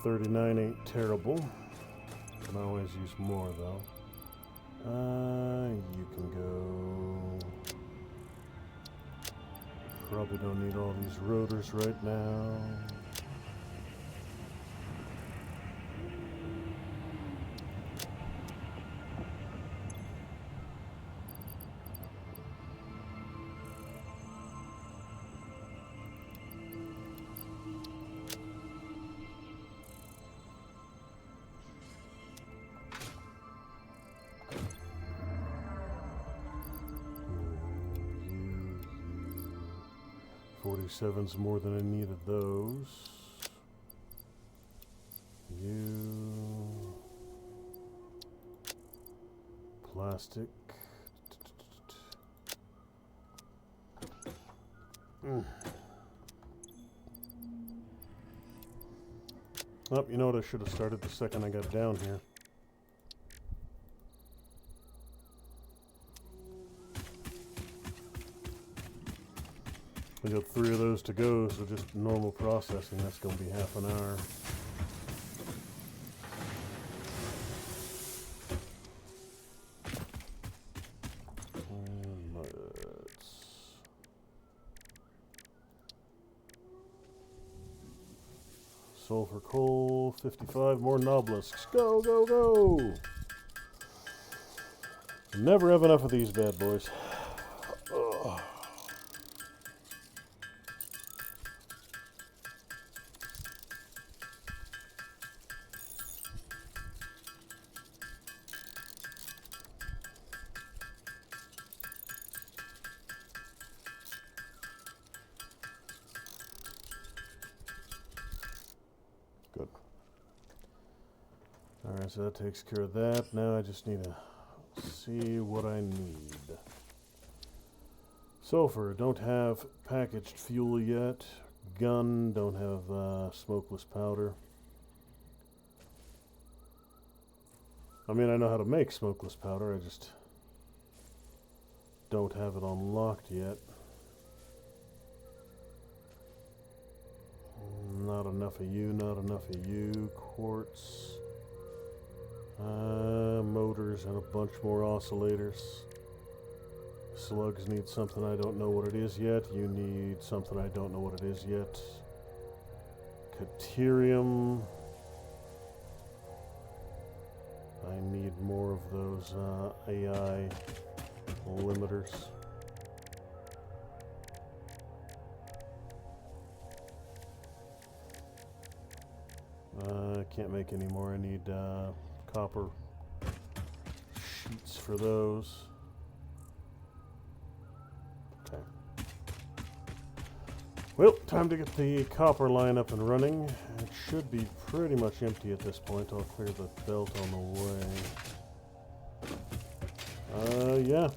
39 ain't terrible. Can always use more though. You can go. Probably don't need all these rotors right now. Seven's more than I needed those. You plastic. Oh, you know what? I should have started the second I got down here. We got 3 of those to go, so just normal processing, that's going to be half an hour. And let's... Sulfur coal, 55 more nobelisks. Go, go, go! Never have enough of these bad boys. Ugh. Good. Alright, so that takes care of that. Now I just need to see what I need. Sulfur, don't have packaged fuel yet. gun, don't have smokeless powder. I mean, I know how to make smokeless powder, I just don't have it unlocked yet. Not enough of you, not enough of you. Quartz. Motors and a bunch more oscillators. Slugs need something I don't know what it is yet. You need something I don't know what it is yet. Caterium. I need more of those AI limiters. I can't make any more. I need copper sheets for those. Okay. Well, time to get the copper line up and running. It should be pretty much empty at this point. I'll clear the belt on the way. Yeah.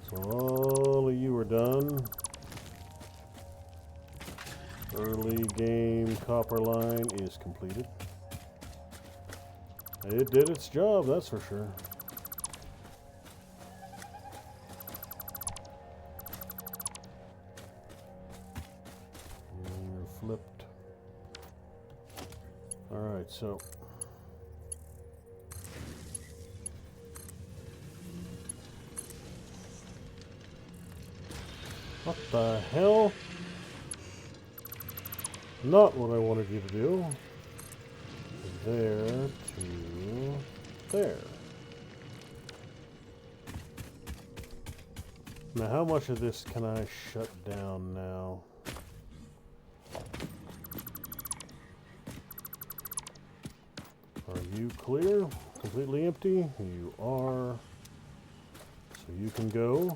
So all of you are done. Early game copper line is completed. It did its job, that's for sure. You're flipped. Alright, so what the hell? Not what I wanted you to do. There to there. Now, how much of this can I shut down now? Are you clear? Completely empty? You are. So you can go.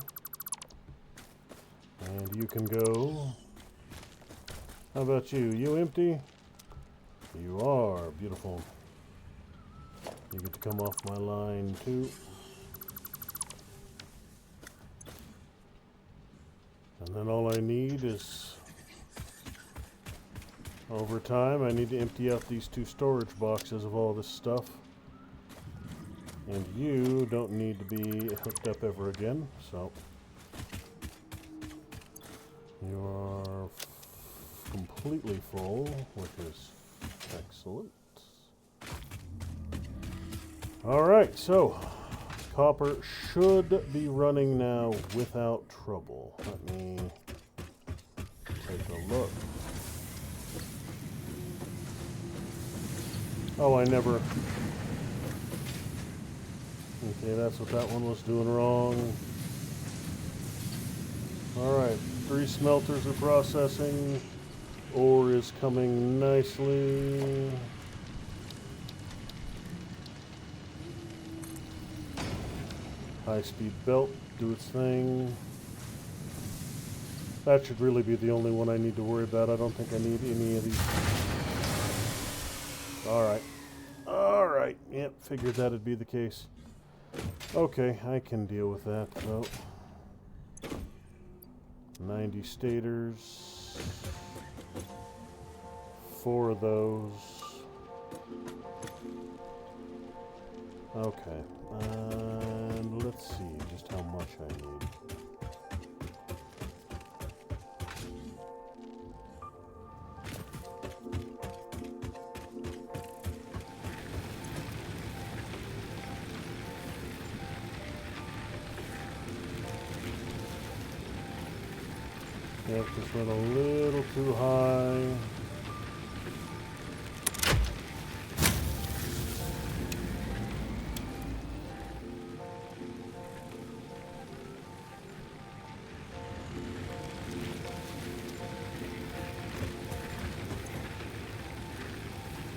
And you can go. How about you? You empty? You are. Beautiful. You get to come off my line too. And then all I need is, over time, I need to empty out these 2 storage boxes of all this stuff. And you don't need to be hooked up ever again, so you are completely full, which is excellent. Alright, so copper should be running now without trouble. Let me take a look. Oh, I never... Okay, that's what that one was doing wrong. Alright, 3 smelters are processing. Ore is coming nicely. High-speed belt, do its thing. That should really be the only one I need to worry about. I don't think I need any of these. Alright. Alright. Yep, figured that'd be the case. Okay, I can deal with that, though. 90 stators. 4 of those. Okay. And let's see just how much I need. Yep, this went a little too high.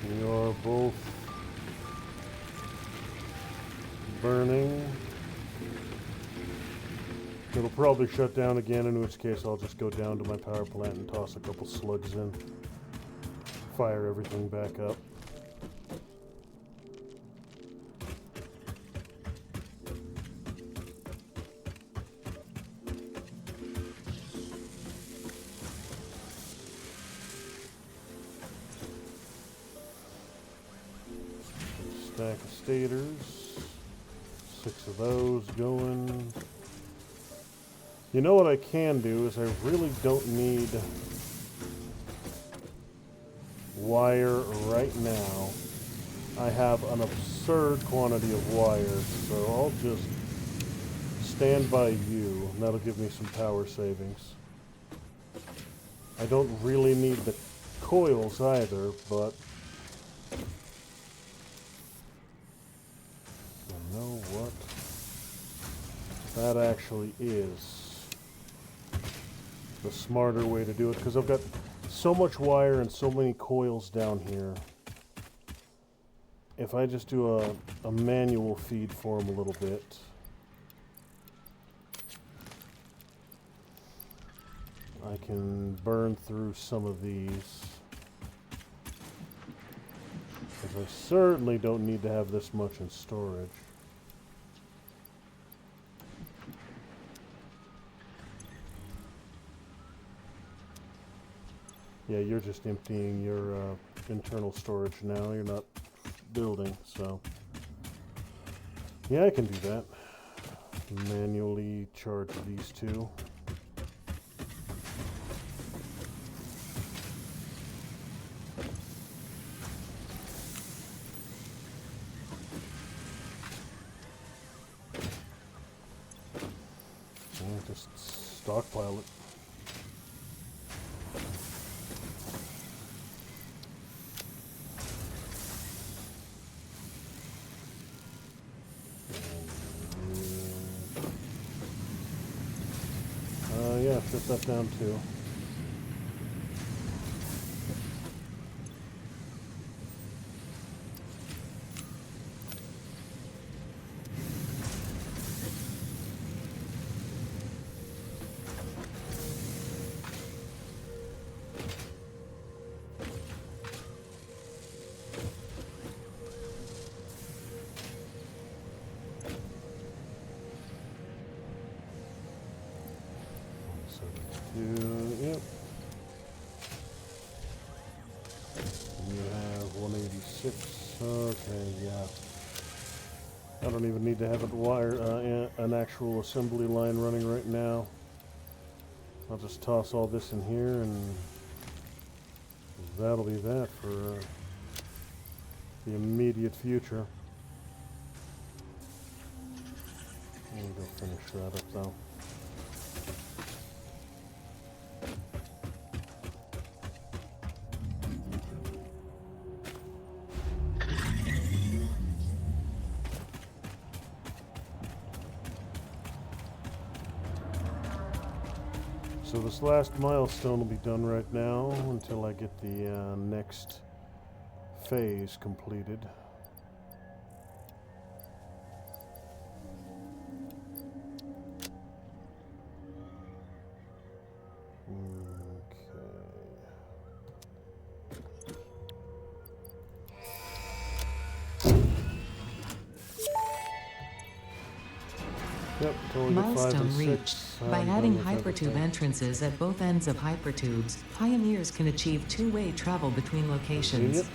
We are both burning. It'll probably shut down again, in which case I'll just go down to my power plant and toss a couple slugs in. Fire everything back up. stack of stators. 6 of those going. You know what I can do is I really don't need wire right now. I have an absurd quantity of wire, so I'll just stand by you, and that'll give me some power savings. I don't really need the coils either, but you know what? That actually is the smarter way to do it, because I've got so much wire and so many coils down here. If I just do a manual feed for them a little bit, I can burn through some of these. Because I certainly don't need to have this much in storage. Yeah, you're just emptying your internal storage now. You're not building, so yeah, I can do that. Manually charge these two. And just stockpile it. Yeah, shut that down too. Yep. And you have 186. Okay, yeah. I don't even need to have an actual assembly line running right now. I'll just toss all this in here, and that'll be that for the immediate future. Let me go finish that up though. So this last milestone will be done right now until I get the next phase completed. Yep, totally get 5 and Milestone 6. reached. By I'm adding done with hypertube everything. entrances at both ends of hypertubes, pioneers can achieve two-way travel between locations. Yep.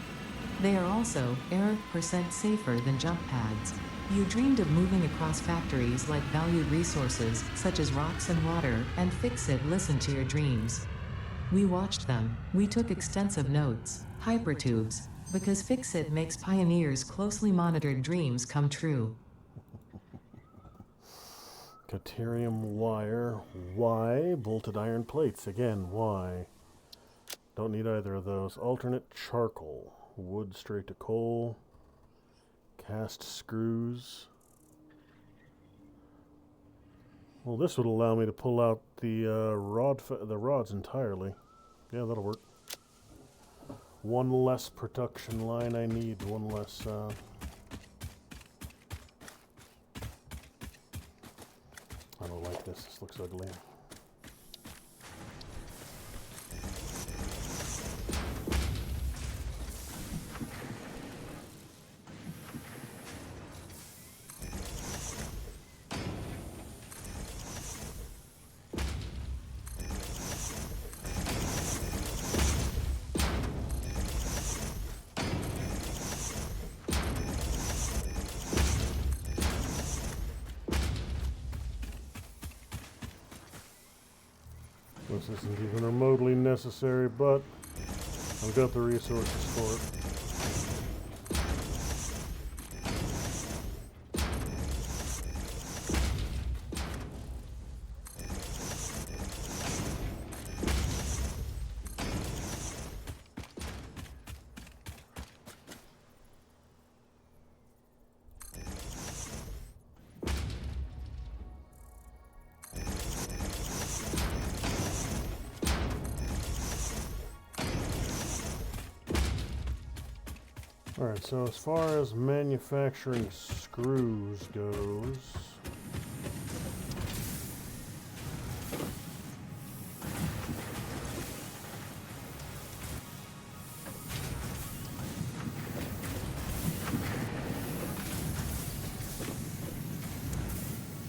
They are also error% safer than jump pads. You dreamed of moving across factories like valued resources, such as rocks and water, and Fix-It listened to your dreams. We watched them. We took extensive notes. Hypertubes. Because Fix-It makes pioneers' closely monitored dreams come true. Caterium wire. Why? Bolted iron plates. Again, why? Don't need either of those. Alternate charcoal. Wood straight to coal. Cast screws. Well, this would allow me to pull out the rods entirely. Yeah, that'll work. One less production line I need. One less. I don't like this. This looks ugly. This isn't even remotely necessary, but I've got the resources for it. Alright, so as far as manufacturing screws goes,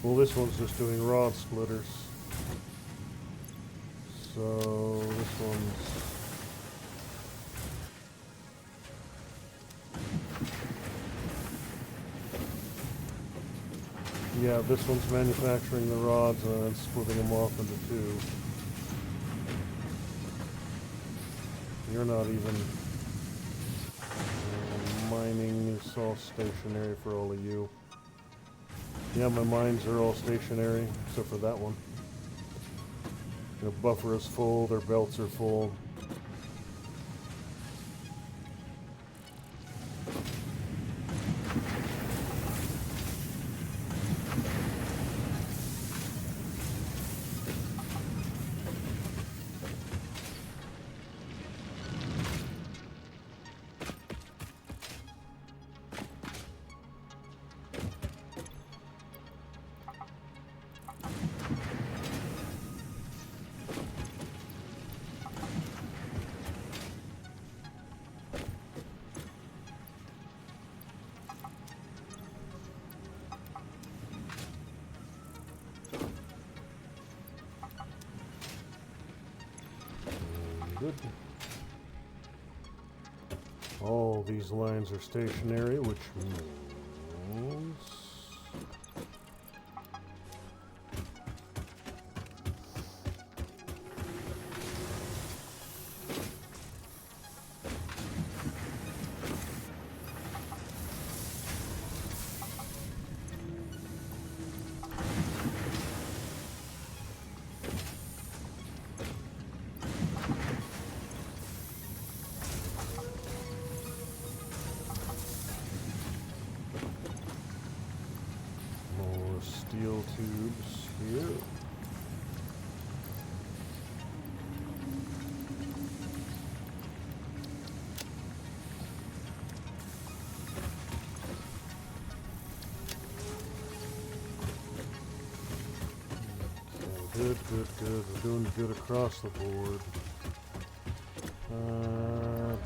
well, this one's just doing rod splitters. So this one's yeah, this one's manufacturing the rods and splitting them off into two. You're not even mining is all stationary for all of you. Yeah, my mines are all stationary except for that one. Their buffer is full, their belts are full. Good. All these lines are stationary, which means steel tubes here. Okay, good. We're doing good across the board.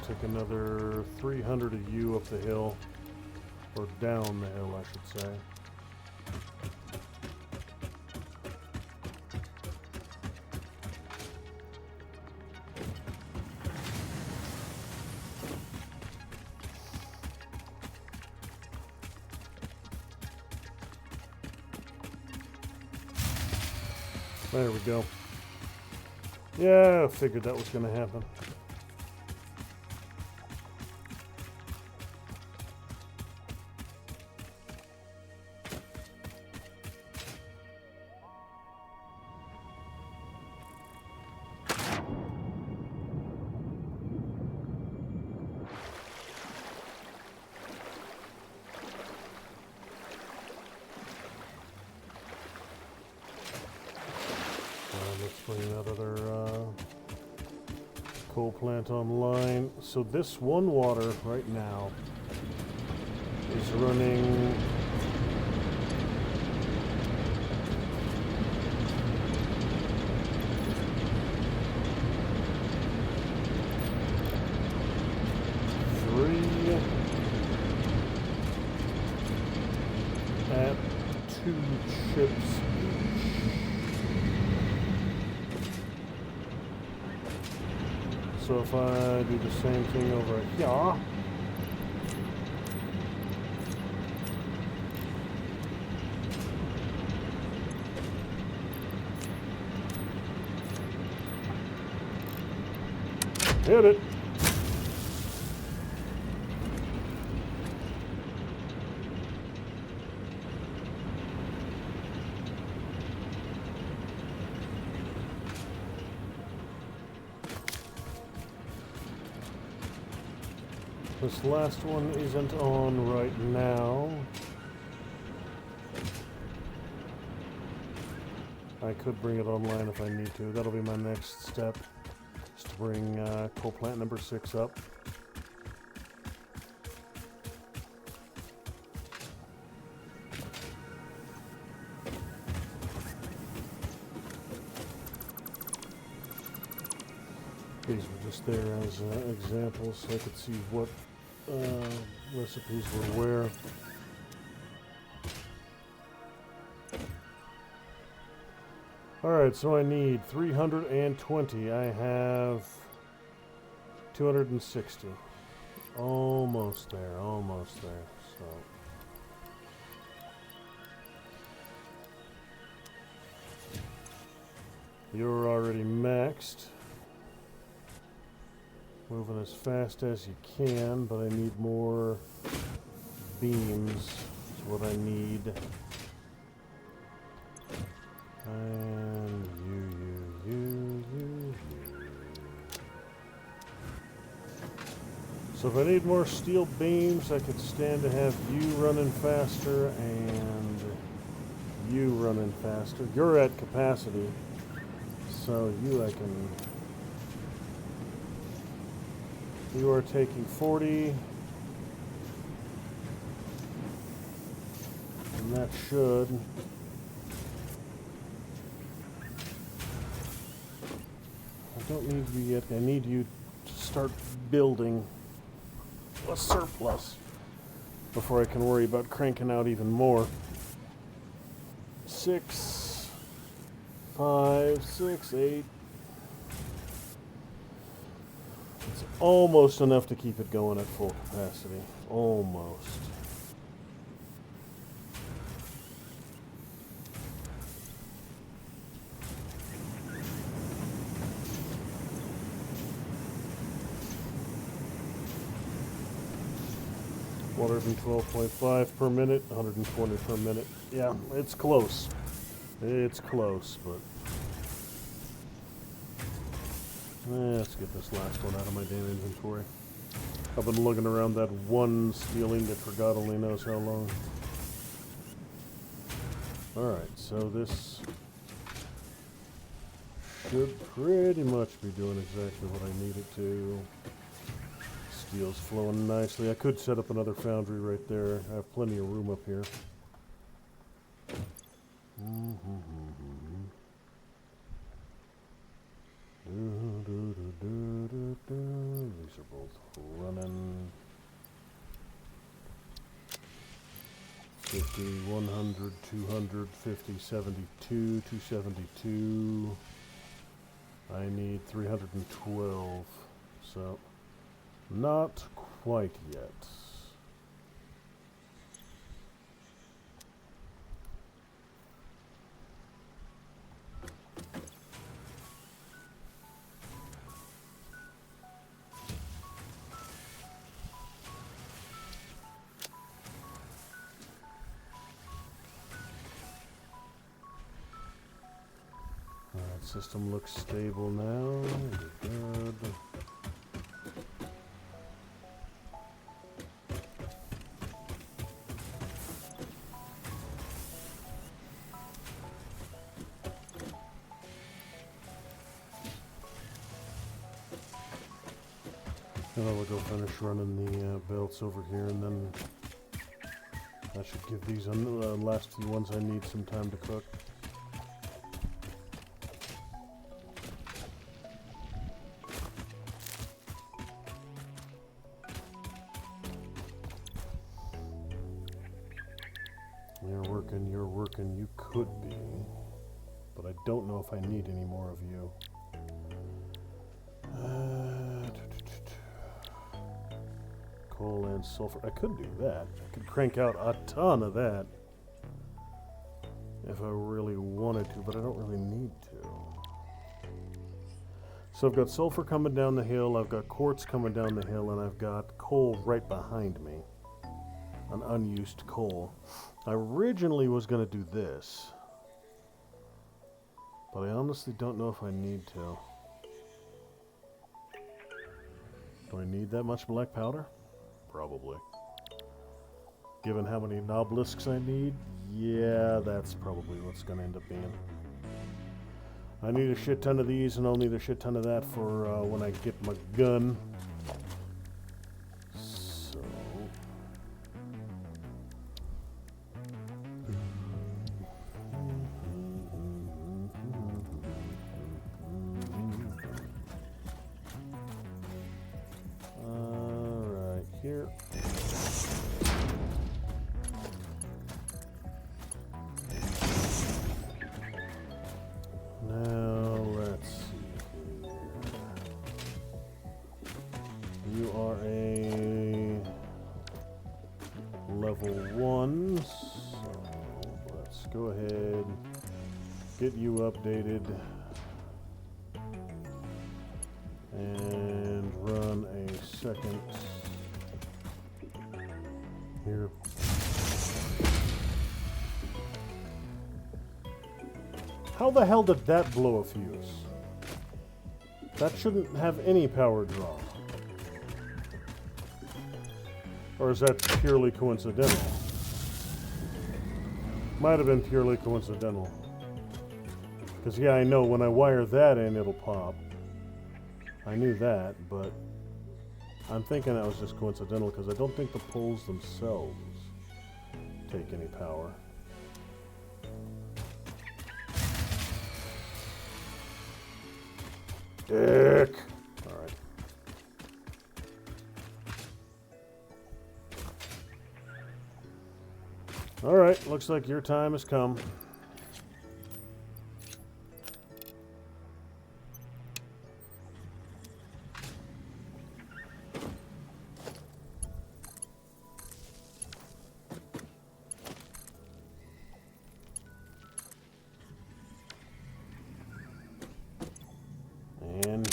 Take another 300 of you up the hill, or down the hill, I should say. There we go. Yeah, I figured that was going to happen. Let's bring that other coal plant online. So this one water right now is running at 2 chips each. So if I do the same thing over here, Hit it. This last one isn't on right now. I could bring it online if I need to. That'll be my next step, is to bring coal plant number 6 up. These were just there as examples so I could see what recipes were where. Alright, so I need 320. I have 260. Almost there, almost there. So you're already maxed. Moving as fast as you can, but I need more beams. Is what I need. And you. So if I need more steel beams, I could stand to have you running faster and you running faster. You're at capacity, so you I can... You are taking 40. And that should... I don't need you yet. I need you to start building a surplus before I can worry about cranking out even more. 6, 5, 6, 8. It's almost enough to keep it going at full capacity. Almost. $112.5 per minute, 120 per minute. Yeah, it's close. It's close, but... let's get this last one out of my damn inventory. I've been looking around that one steel ingot for God only knows how long. Alright, so this should pretty much be doing exactly what I need it to. Steel's flowing nicely. I could set up another foundry right there. I have plenty of room up here. These are both running. 50, 100, 200, 50, 72, 272. I need 312. So, not quite yet. Alright, system looks stable now. Good. And I'll go finish running the belts over here, and then I should give these last few ones I need some time to cook. You're working, you could be, but I don't know if I need any more of you. Coal and sulfur. I could do that. I could crank out a ton of that if I really wanted to, but I don't really need to. So I've got sulfur coming down the hill, I've got quartz coming down the hill, and I've got coal right behind me. An unused coal. I originally was going to do this, but I honestly don't know if I need to. Do I need that much black powder? Probably. Given how many obelisks I need, yeah, that's probably what's going to end up being. I need a shit ton of these, and I'll need a shit ton of that for when I get my gun. So... Alright, here. Now, let's see here. You are a level 1, so let's go ahead, get you updated, and run a second here. How the hell did that blow a fuse? That shouldn't have any power draw. Or is that purely coincidental? Might have been purely coincidental. Because yeah, I know when I wire that in, it'll pop. I knew that, but I'm thinking that was just coincidental because I don't think the poles themselves take any power. Dick! Alright. Alright, looks like your time has come. And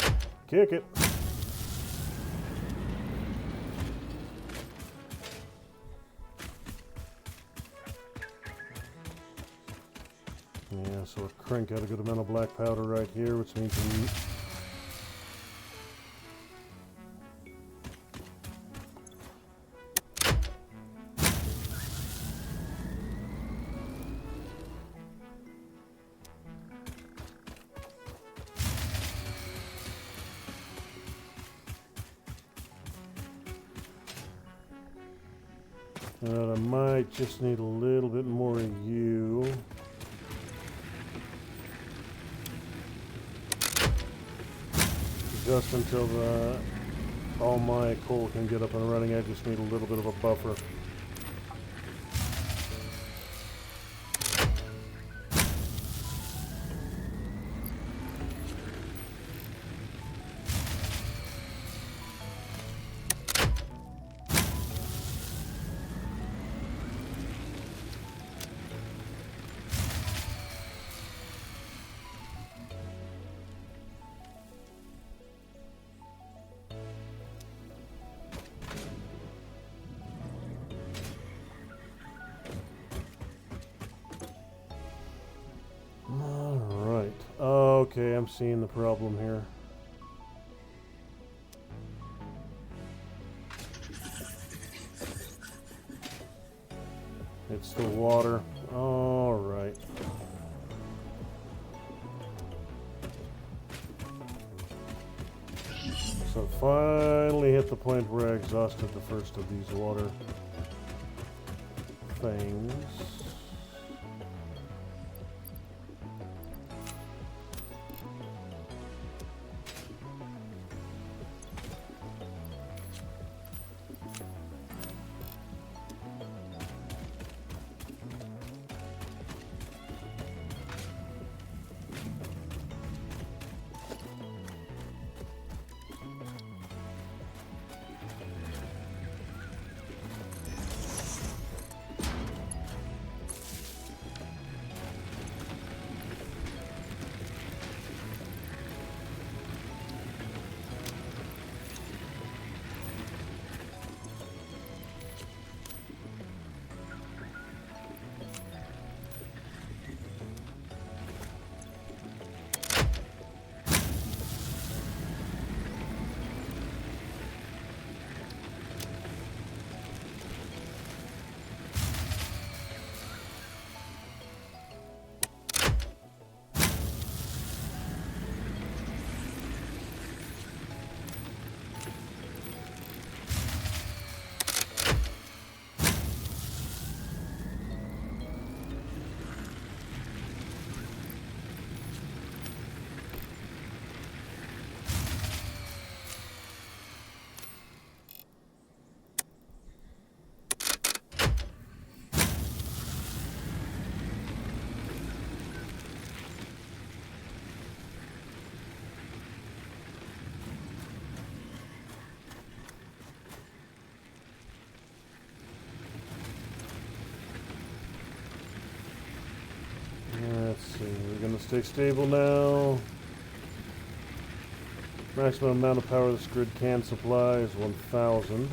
kick it. Yeah, so a crank out a good amount of black powder right here, which means we... I might just need a little bit more of you. Just until all my coal can get up and running, I just need a little bit of a buffer. Okay, I'm seeing the problem here. It's the water. All right. So finally hit the point where I exhausted the first of these water things. stay stable now. Maximum amount of power this grid can supply is 1,000.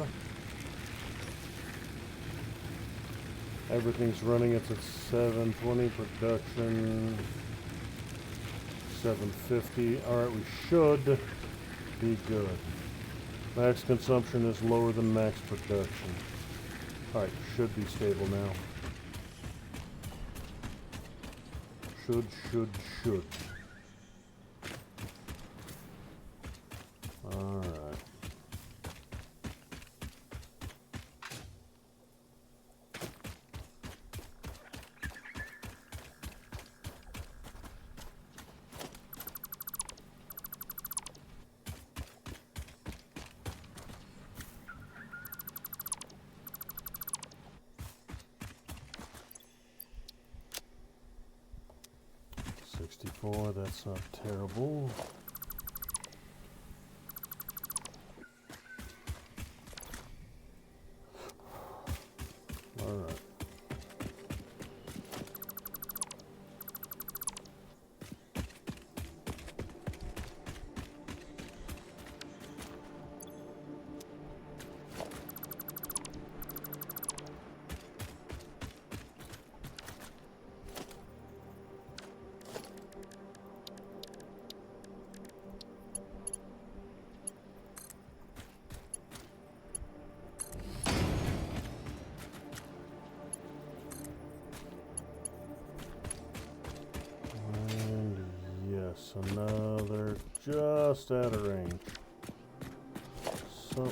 Everything's running. It's at 720 production. 750. Alright, we should be good. Max consumption is lower than max production. Alright, should be stable now. Should. Alright. That's not terrible. All right. So now they're just out of range. So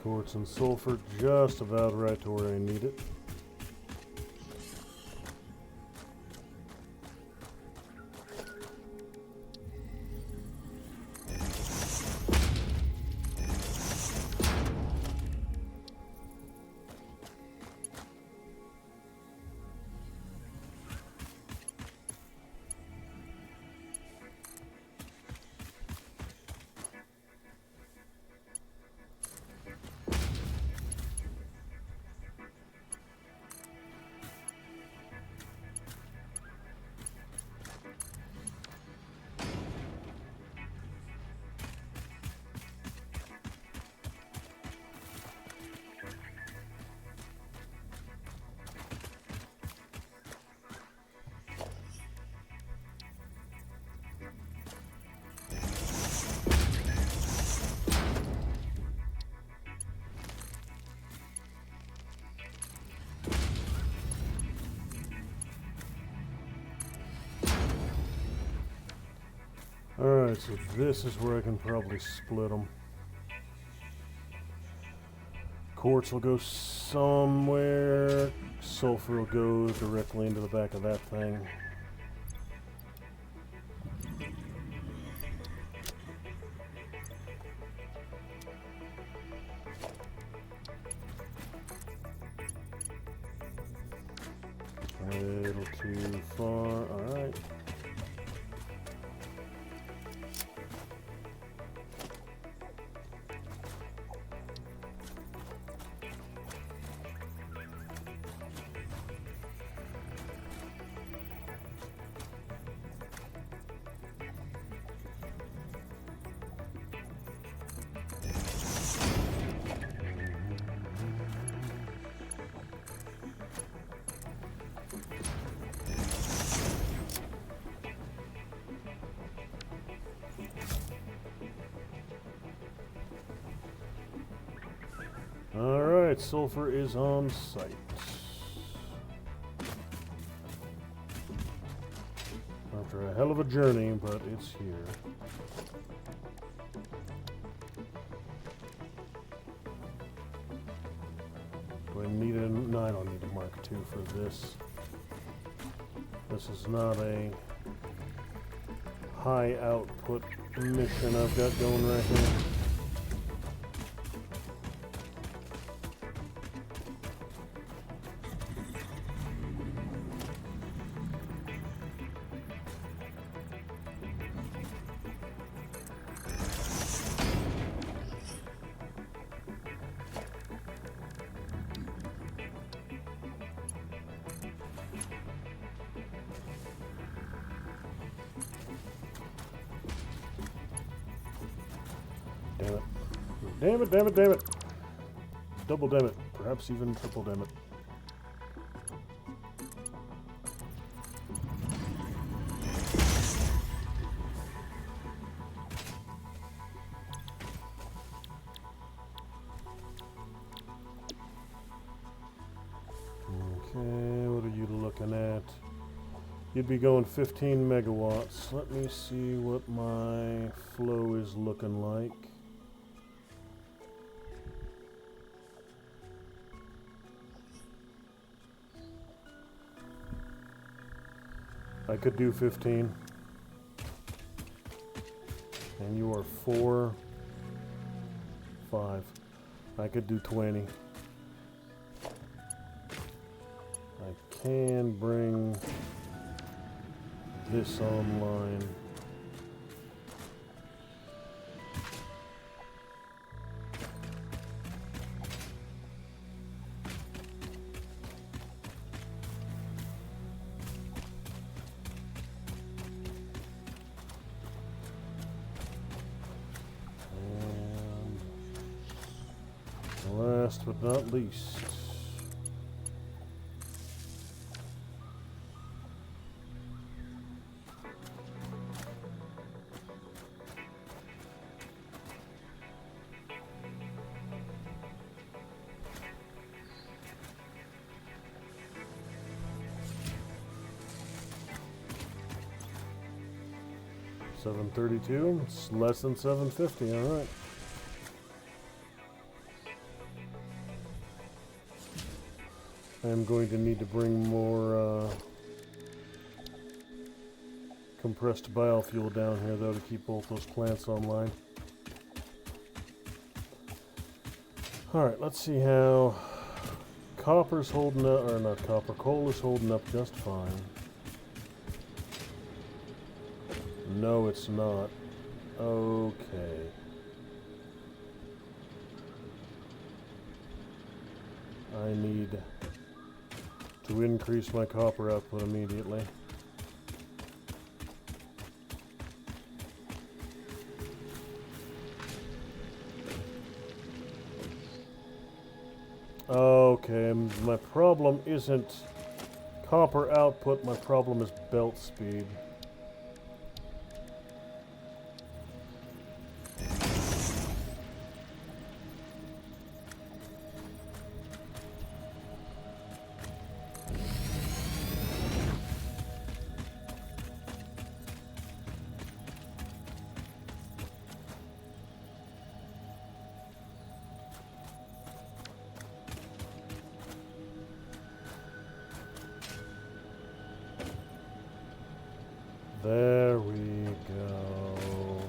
quartz and sulfur just about right to where I need it. Alright, so this is where I can probably split them. Quartz will go somewhere. Sulfur will go directly into the back of that thing. A little too far. Alright. Alright, sulfur is on site. After a hell of a journey, but it's here. need a... No, I don't need a Mark II for this. This is not a high output mission I've got going right here. Damn it. Damn it, damn it, damn it. Double damn it. Perhaps even triple damn it. Okay, what are you looking at? You'd be going 15 megawatts. Let me see what my flow is looking like. I could do 15. And you are 4, 5. I could do 20. I can bring this online. And last but not least, $732. It's less than $750. All right. I'm going to need to bring more compressed biofuel down here, though, to keep both those plants online. All right, let's see how copper's holding up, or not copper, coal is holding up just fine. No, it's not. Okay. I need to increase my copper output immediately. Okay, my problem isn't copper output, my problem is belt speed. There we go.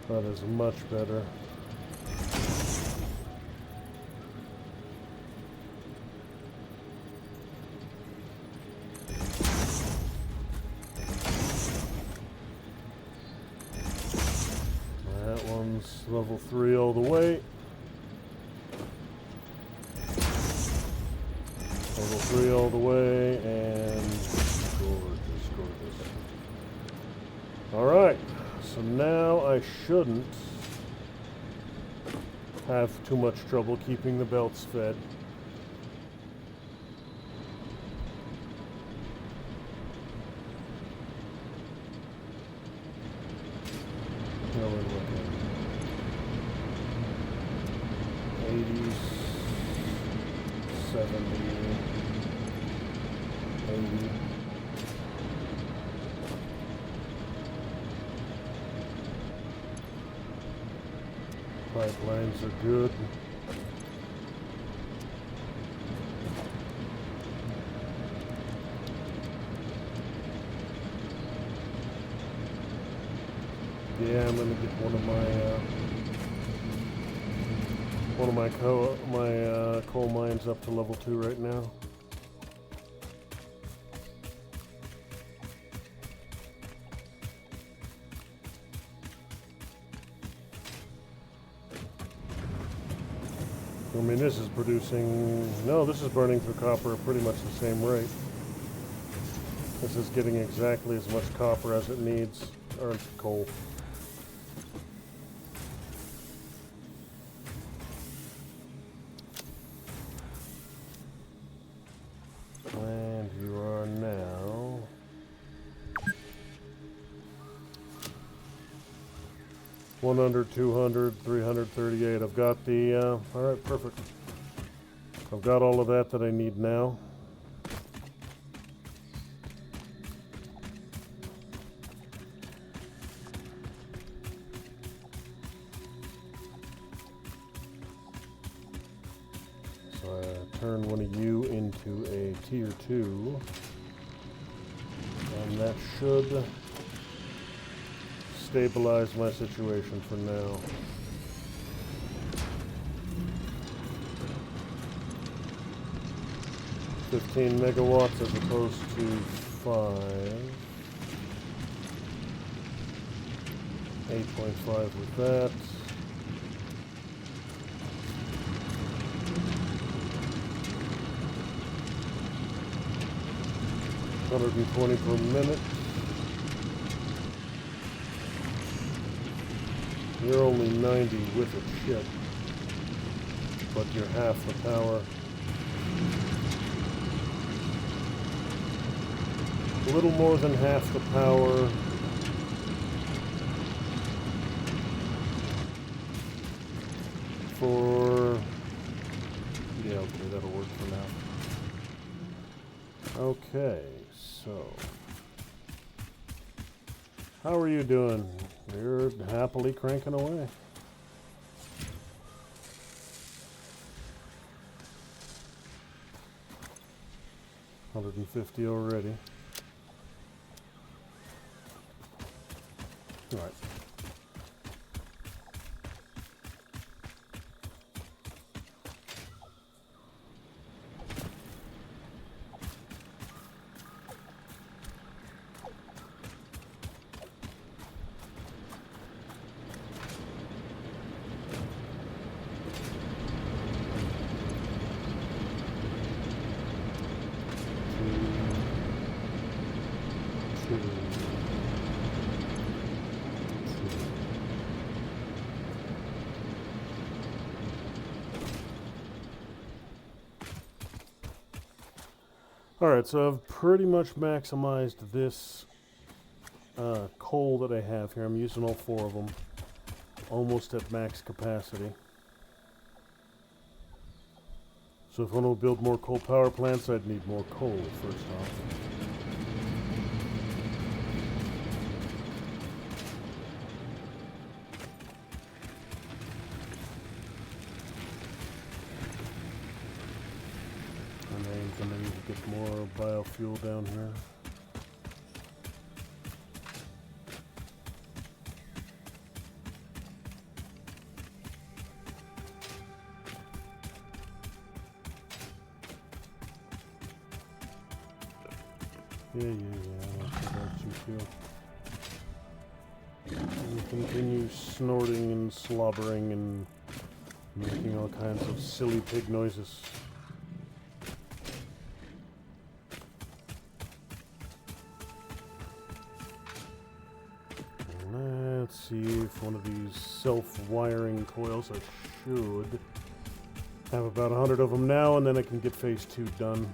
That is much better. That one's level 3 all the way. Level 3 all the way, and gorgeous, gorgeous. Alright, so now I shouldn't have too much trouble keeping the belts fed. Now we're looking at 80s, 70. 80. Pipelines are good. Yeah, I'm gonna get one of my coal mines up to level 2 right now. I mean, this is producing... No, this is burning through copper at pretty much the same rate. This is getting exactly as much copper as it needs, or coal. And you are now... 100, 200, 338. I've got the... Alright, perfect. I've got all of that I need now. So I turn one of you into a tier 2. And that should stabilize my situation for now. $15 megawatts as opposed to 5. 8.5 with that. $120 per minute. You're only 90 with a chip, but you're half the power. A little more than half the power. For... Yeah, okay, that'll work for now. Okay, so... How are you doing? You're happily cranking away. $150 already. All right. Alright, so I've pretty much maximized this coal that I have here. I'm using all 4 of them. Almost at max capacity. So if I want to build more coal power plants, I'd need more coal first off. And then I'm going to need to get more biofuel down here. Yeah, that's what you feel. And continue snorting and slobbering and making all kinds of silly pig noises. Let's see if one of these self-wiring coils, I should have about 100 of them now, and then I can get phase 2 done.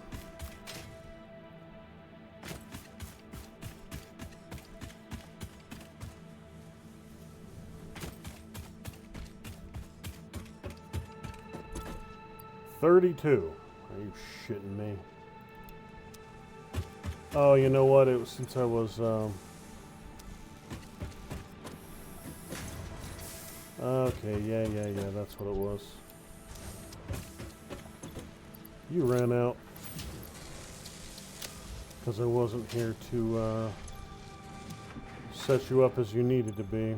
$32. Are you shitting me? Oh, you know what? It was since I was Okay, yeah, that's what it was. You ran out. Because I wasn't here to set you up as you needed to be.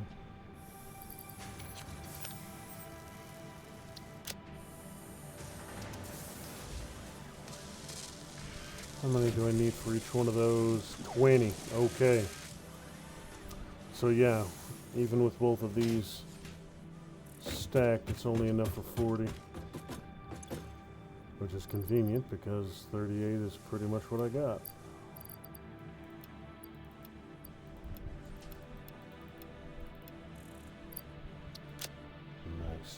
How many do I need for each one of those? 20. Okay. So yeah, even with both of these stacked, it's only enough for 40. Which is convenient because 38 is pretty much what I got.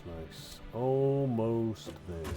Nice. Almost there.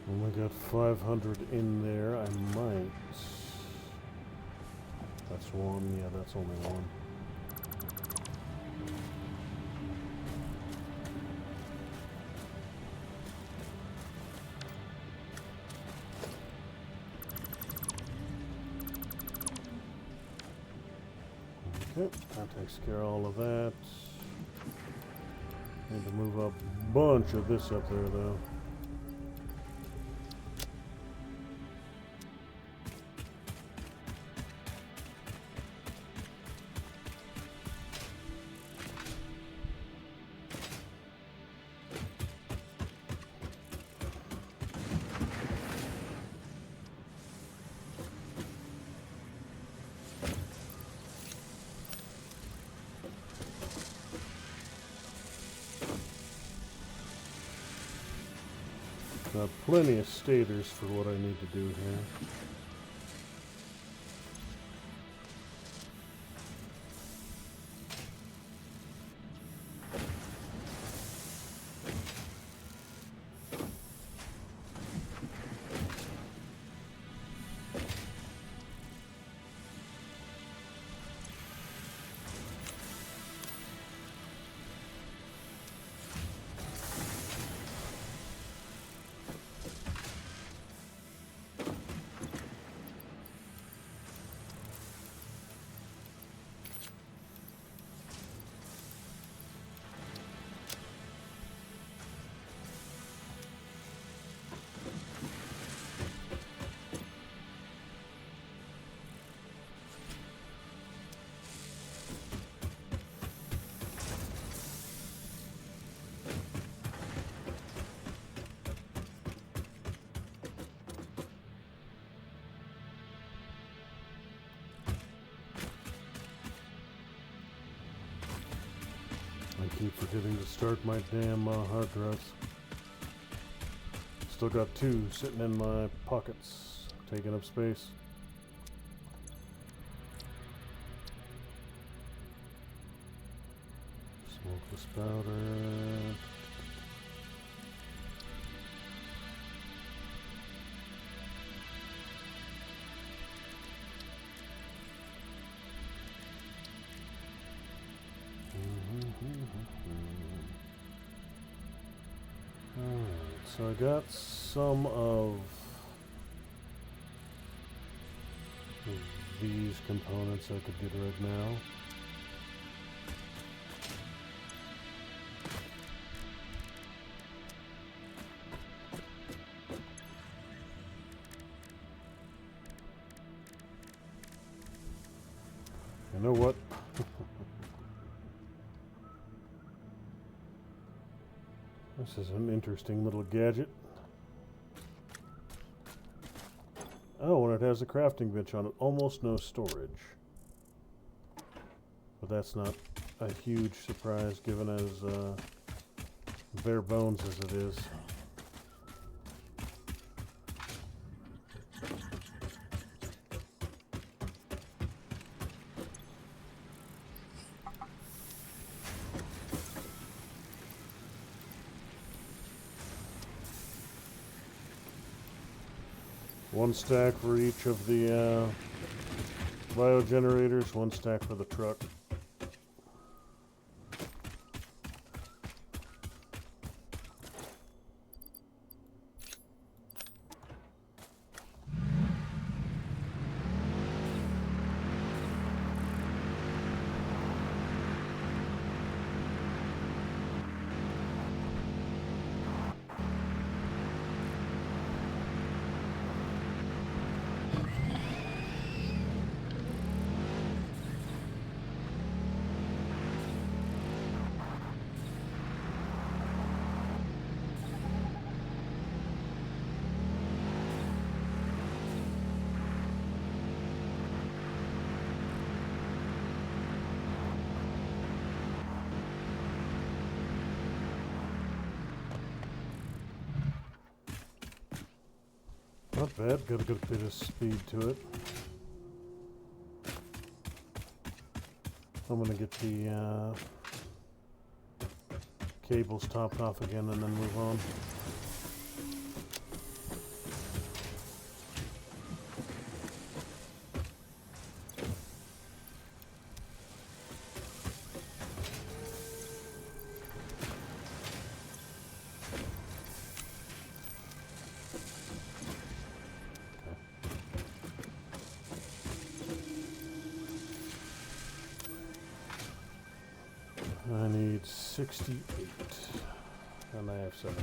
Only got 500 in there. I might. That's one. Yeah, that's only one. Okay, that takes care of all of that. Need to move a bunch of this up there, though. Got plenty of stators for what I need to do here. I keep forgetting to start my damn hard drives. Still got 2 sitting in my pockets, taking up space. Smokeless powder. Alright, so I got some of these components I could get right now. You know what? This is an interesting little gadget. Oh, and it has a crafting bench on it. Almost no storage. But that's not a huge surprise given as bare bones as it is. One stack for each of the biogenerators, one stack for the truck. Not bad, got a good bit of speed to it. I'm gonna get the cables topped off again and then move on. I need 68, and I have 17.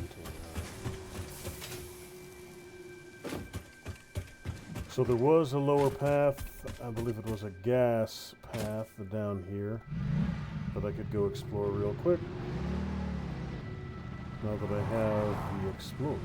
So there was a lower path, I believe it was a gas path down here, that I could go explore real quick, now that I have the Explorer.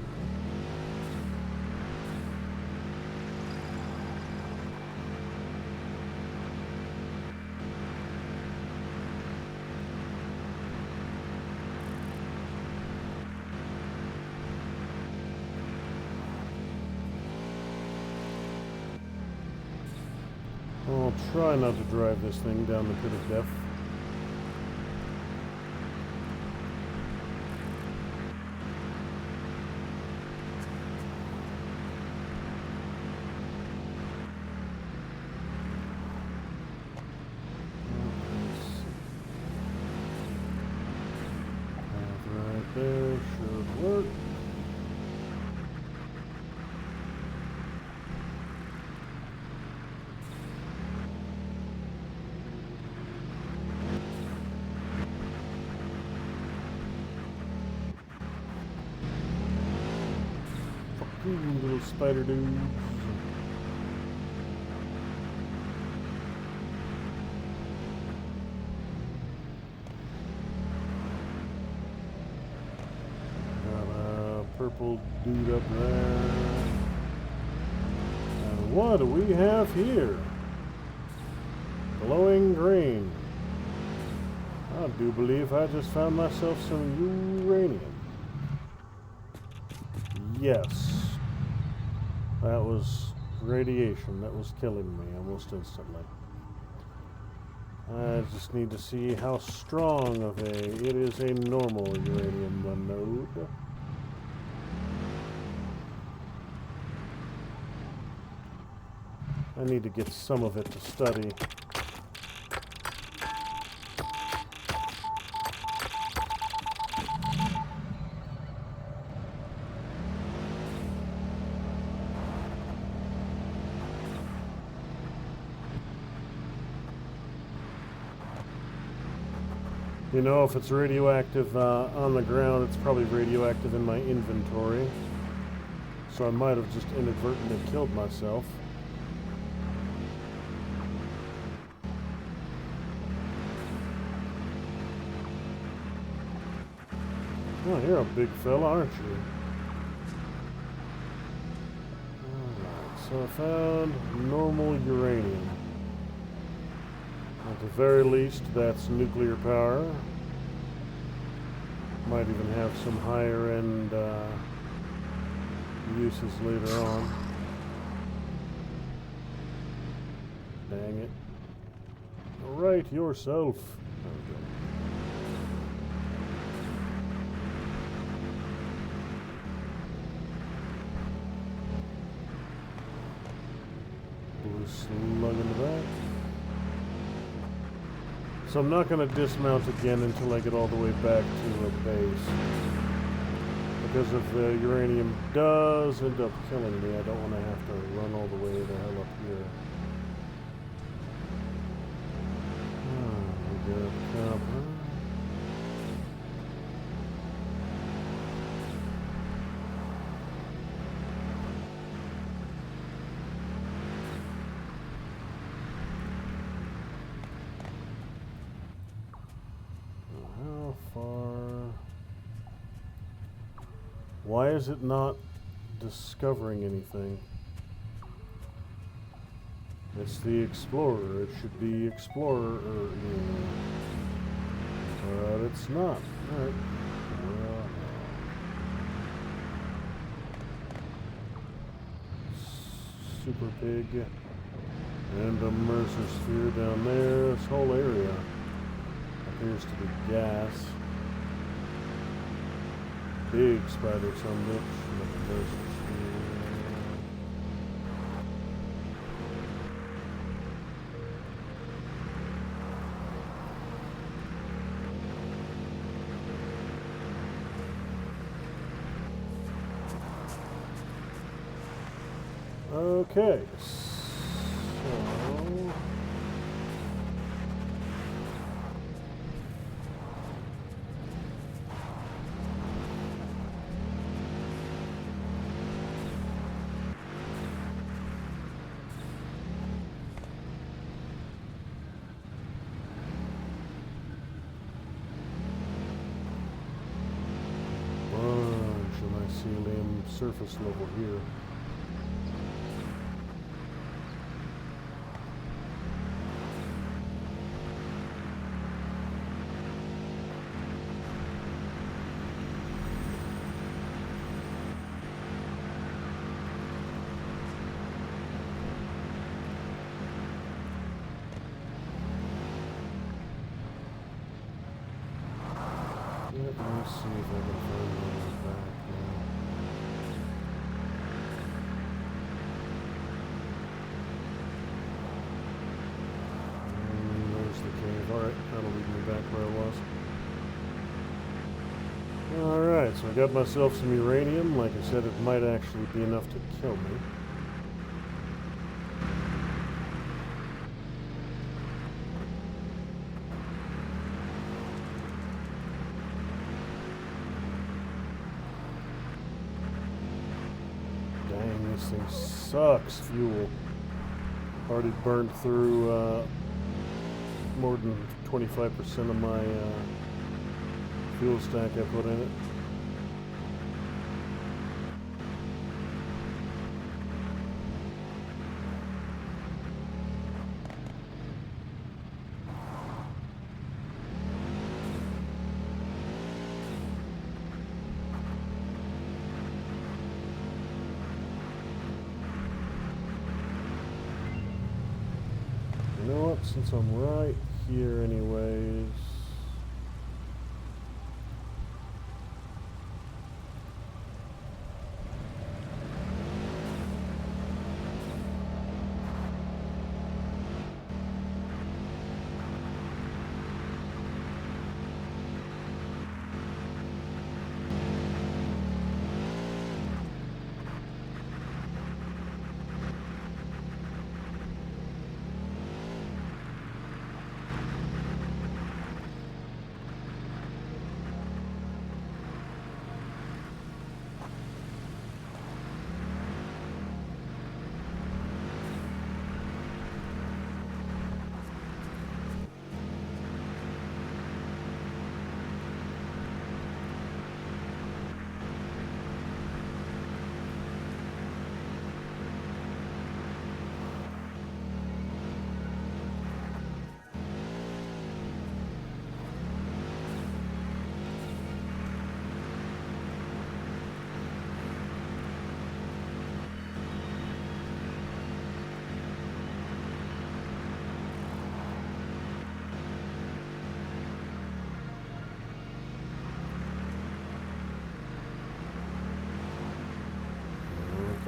I'll try not to drive this thing down the pit of death. Right there should work. Little spider dudes. Got a purple dude up there. And what do we have here? Glowing green. I do believe I just found myself some uranium. Yes. That was radiation that was killing me almost instantly. I just need to see how strong of a... It is a normal uranium node. I need to get some of it to study. You know, if it's radioactive on the ground, it's probably radioactive in my inventory. So I might have just inadvertently killed myself. Oh, you're a big fella, aren't you? Alright, so I found normal uranium. At the very least, that's nuclear power. Might even have some higher end uses later on. Dang it. Right yourself. Okay. Blue slug in the back. So I'm not going to dismount again until I get all the way back to a base. Because if the uranium does end up killing me, I don't want to have to run all the way the hell up here. We got copper. How far? Why is it not discovering anything? It's the Explorer. It should be Explorer, but it's not. Alright. Well, Super Pig and a Mercer Sphere down there. This whole area appears to be gas. Big spider some bitch. Like a Mercer Sphere. Okay, so bunch of mycelium surface level here. Let me see if I can find one back now. There's the cave. Alright, that'll lead me back where I was. Alright, so I got myself some uranium. Like I said, it might actually be enough to kill me. This thing sucks fuel. Already burned through more than 25% of my fuel stack I put in it. You know what, since I'm right here anyways,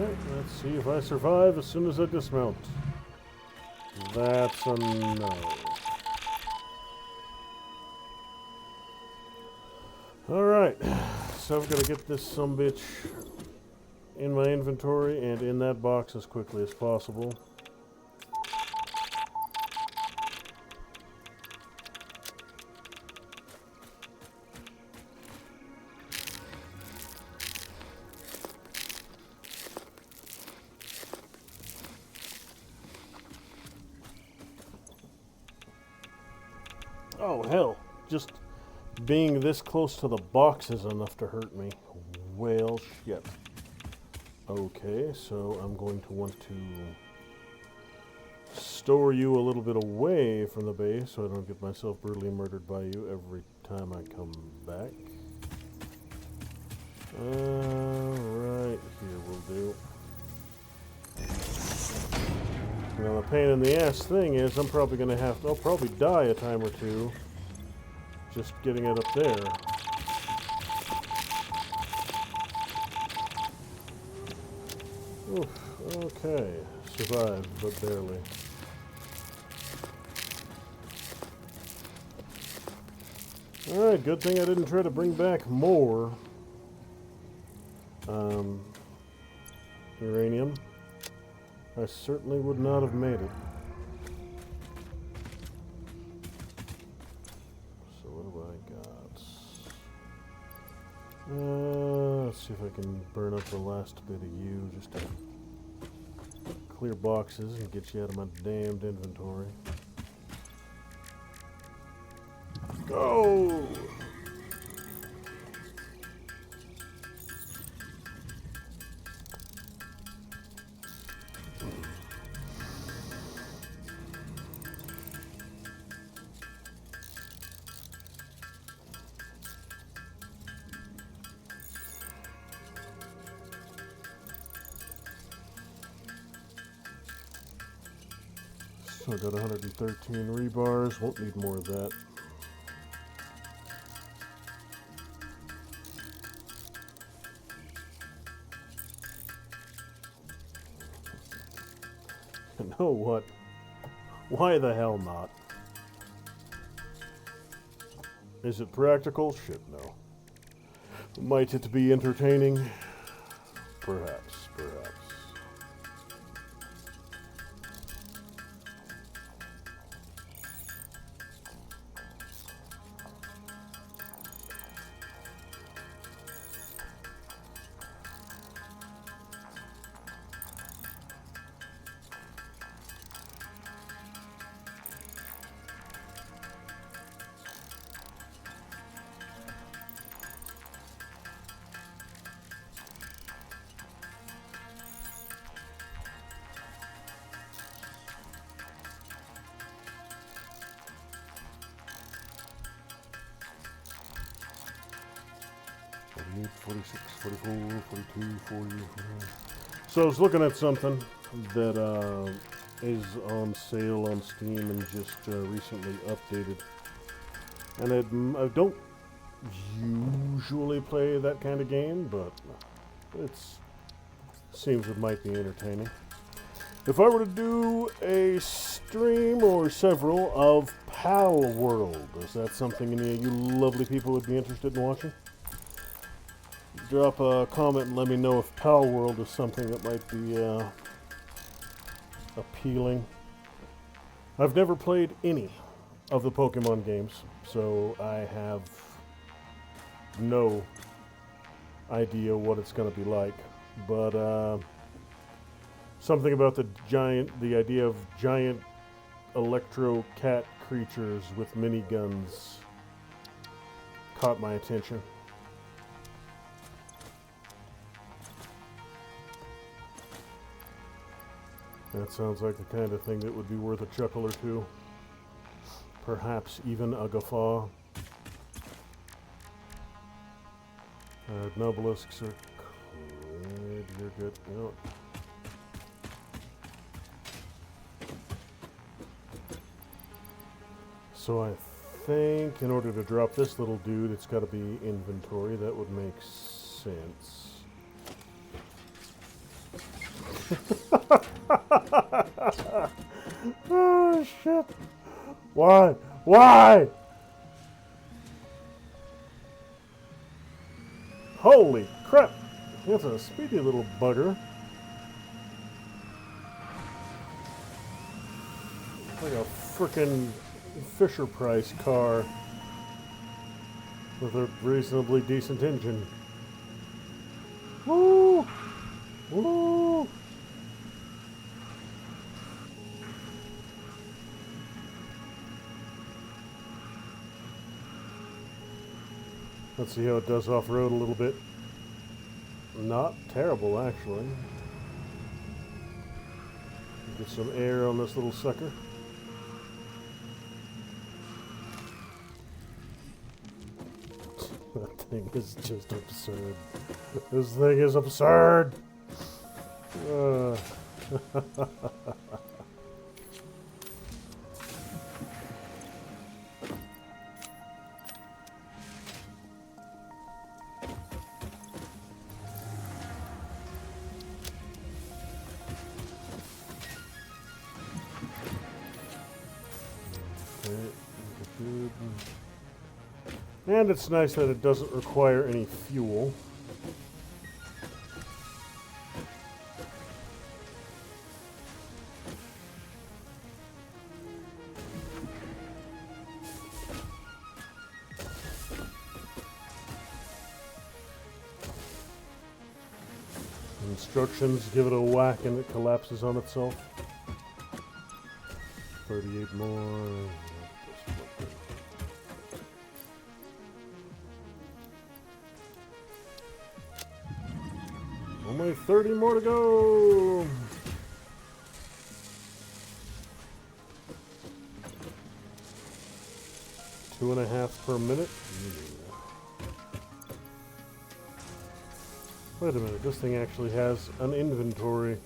Okay, let's see if I survive as soon as I dismount. That's a no. Alright, so I've got to get this sumbitch in my inventory and in that box as quickly as possible. Oh, hell. Just being this close to the box is enough to hurt me. Well, shit. Okay, so I'm going to want to store you a little bit away from the base so I don't get myself brutally murdered by you every time I come back. Right here will do. Now the pain in the ass thing is I'm probably going to have to, I'll probably die a time or two just getting it up there. Oof, okay, survived, but barely. Alright, good thing I didn't try to bring back more uranium. I certainly would not have made it. So what do I got? Let's see if I can burn up the last bit of you just to clear boxes and get you out of my damned inventory. Go! So I got 113 rebars, won't need more of that. You know what? Why the hell not? Is it practical? Shit, no. Might it be entertaining? Perhaps, perhaps. Forty-eight, 46, 44, 42, 40. So I was looking at something that is on sale on Steam and just recently updated. And I don't usually play that kind of game, but it seems it might be entertaining. If I were to do a stream or several of Pal World, is that something any of you lovely people would be interested in watching? Drop a comment and let me know if Pal World is something that might be appealing. I've never played any of the Pokemon games, so I have no idea what it's going to be like. But something about the idea of giant electro cat creatures with miniguns caught my attention. That sounds like the kind of thing that would be worth a chuckle or two. Perhaps even a guffaw. Nobelisks are cleared. You're good. No. So I think in order to drop this little dude, it's got to be inventory. That would make sense. Oh, shit. Why? Why? Holy crap. That's a speedy little bugger. Like a frickin' Fisher Price car with a reasonably decent engine. Woo! Woo! Let's see how it does off-road a little bit. Not terrible, actually. Get some air on this little sucker. That thing is just absurd. This thing is absurd! And it's nice that it doesn't require any fuel. Instructions, give it a whack and it collapses on itself. 38 more. Only 30 more to go. Two and a half per minute. Wait a minute, this thing actually has an inventory.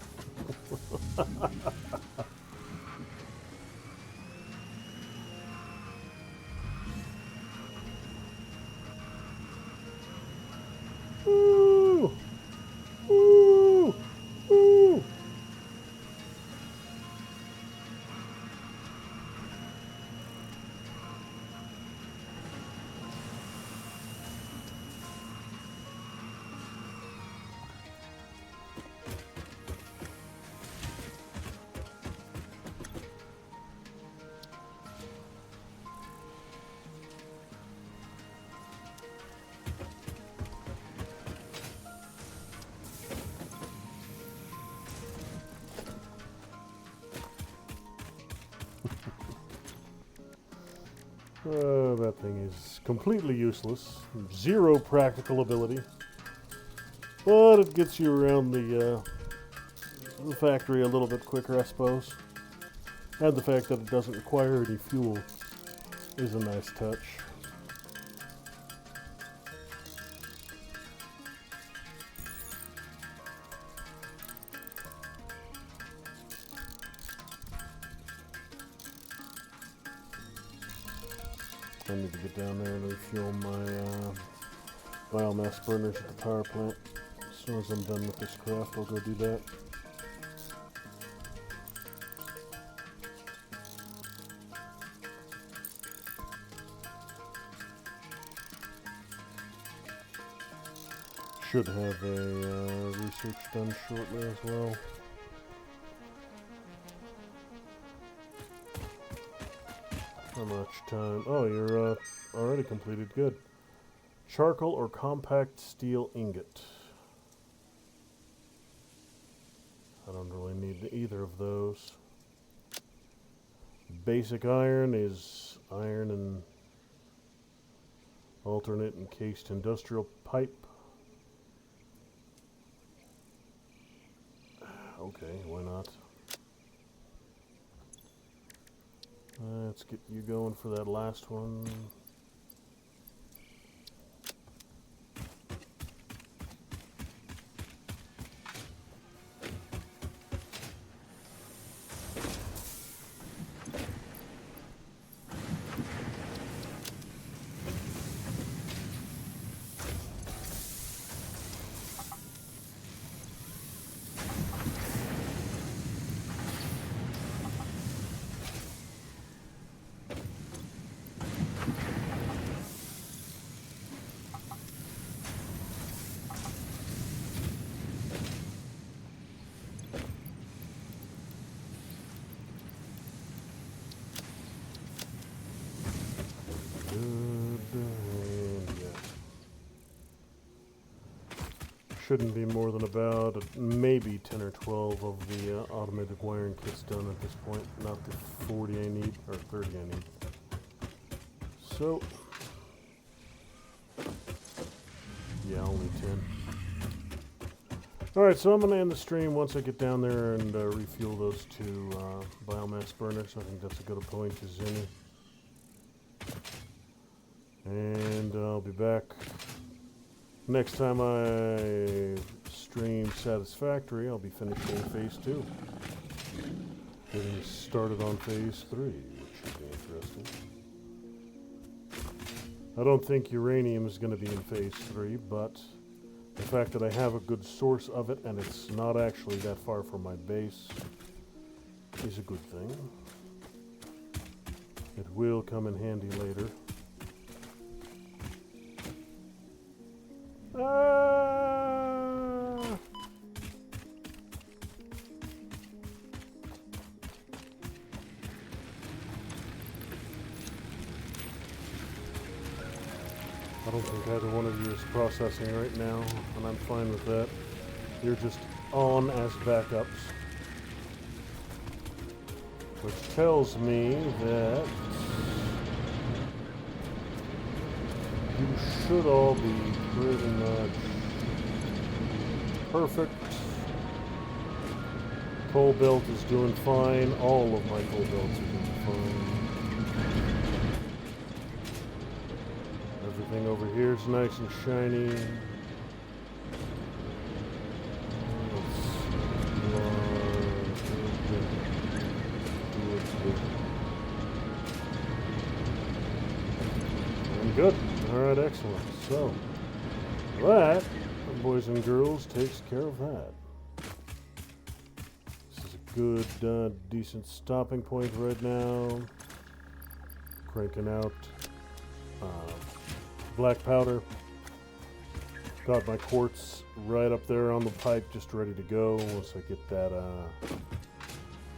Ooh! Ooh! Ooh! That thing is completely useless. Zero practical ability. But it gets you around the factory a little bit quicker, I suppose. And the fact that it doesn't require any fuel is a nice touch. I need to get down there and refuel my biomass burners at the power plant. As soon as I'm done with this craft, I'll go do that. Should have a research done shortly as well. How much time? Oh, you're already completed. Good. Charcoal or compact steel ingot. I don't really need either of those. Basic iron is iron and alternate encased industrial pipe. Okay, why not? Let's get you going for that last one. shouldn't be more than about maybe 10 or 12 of the automated wiring kits done at this point. Not the 40 I need, or 30 I need. So, yeah, only 10. Alright, so I'm going to end the stream once I get down there and refuel those two biomass burners. I think that's a good point as any. And I'll be back next time I stream Satisfactory. I'll be finishing Phase 2. Getting started on Phase 3, which should be interesting. I don't think uranium is going to be in Phase 3, but the fact that I have a good source of it and it's not actually that far from my base is a good thing. It will come in handy later. I don't think either one of you is processing right now, and I'm fine with that. You're just on as backups. Which tells me that you should all be pretty much perfect. Coal belt is doing fine. All of my coal belts are doing fine. Everything over here is nice and shiny. And good. Alright, excellent. So, that, boys and girls, takes care of that. This is a good, decent stopping point right now. Cranking out black powder. Got my quartz right up there on the pipe, just ready to go once I get that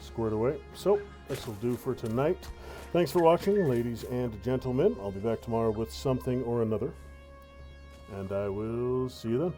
squared away. So, this will do for tonight. Thanks for watching, ladies and gentlemen. I'll be back tomorrow with something or another. And I will see you then.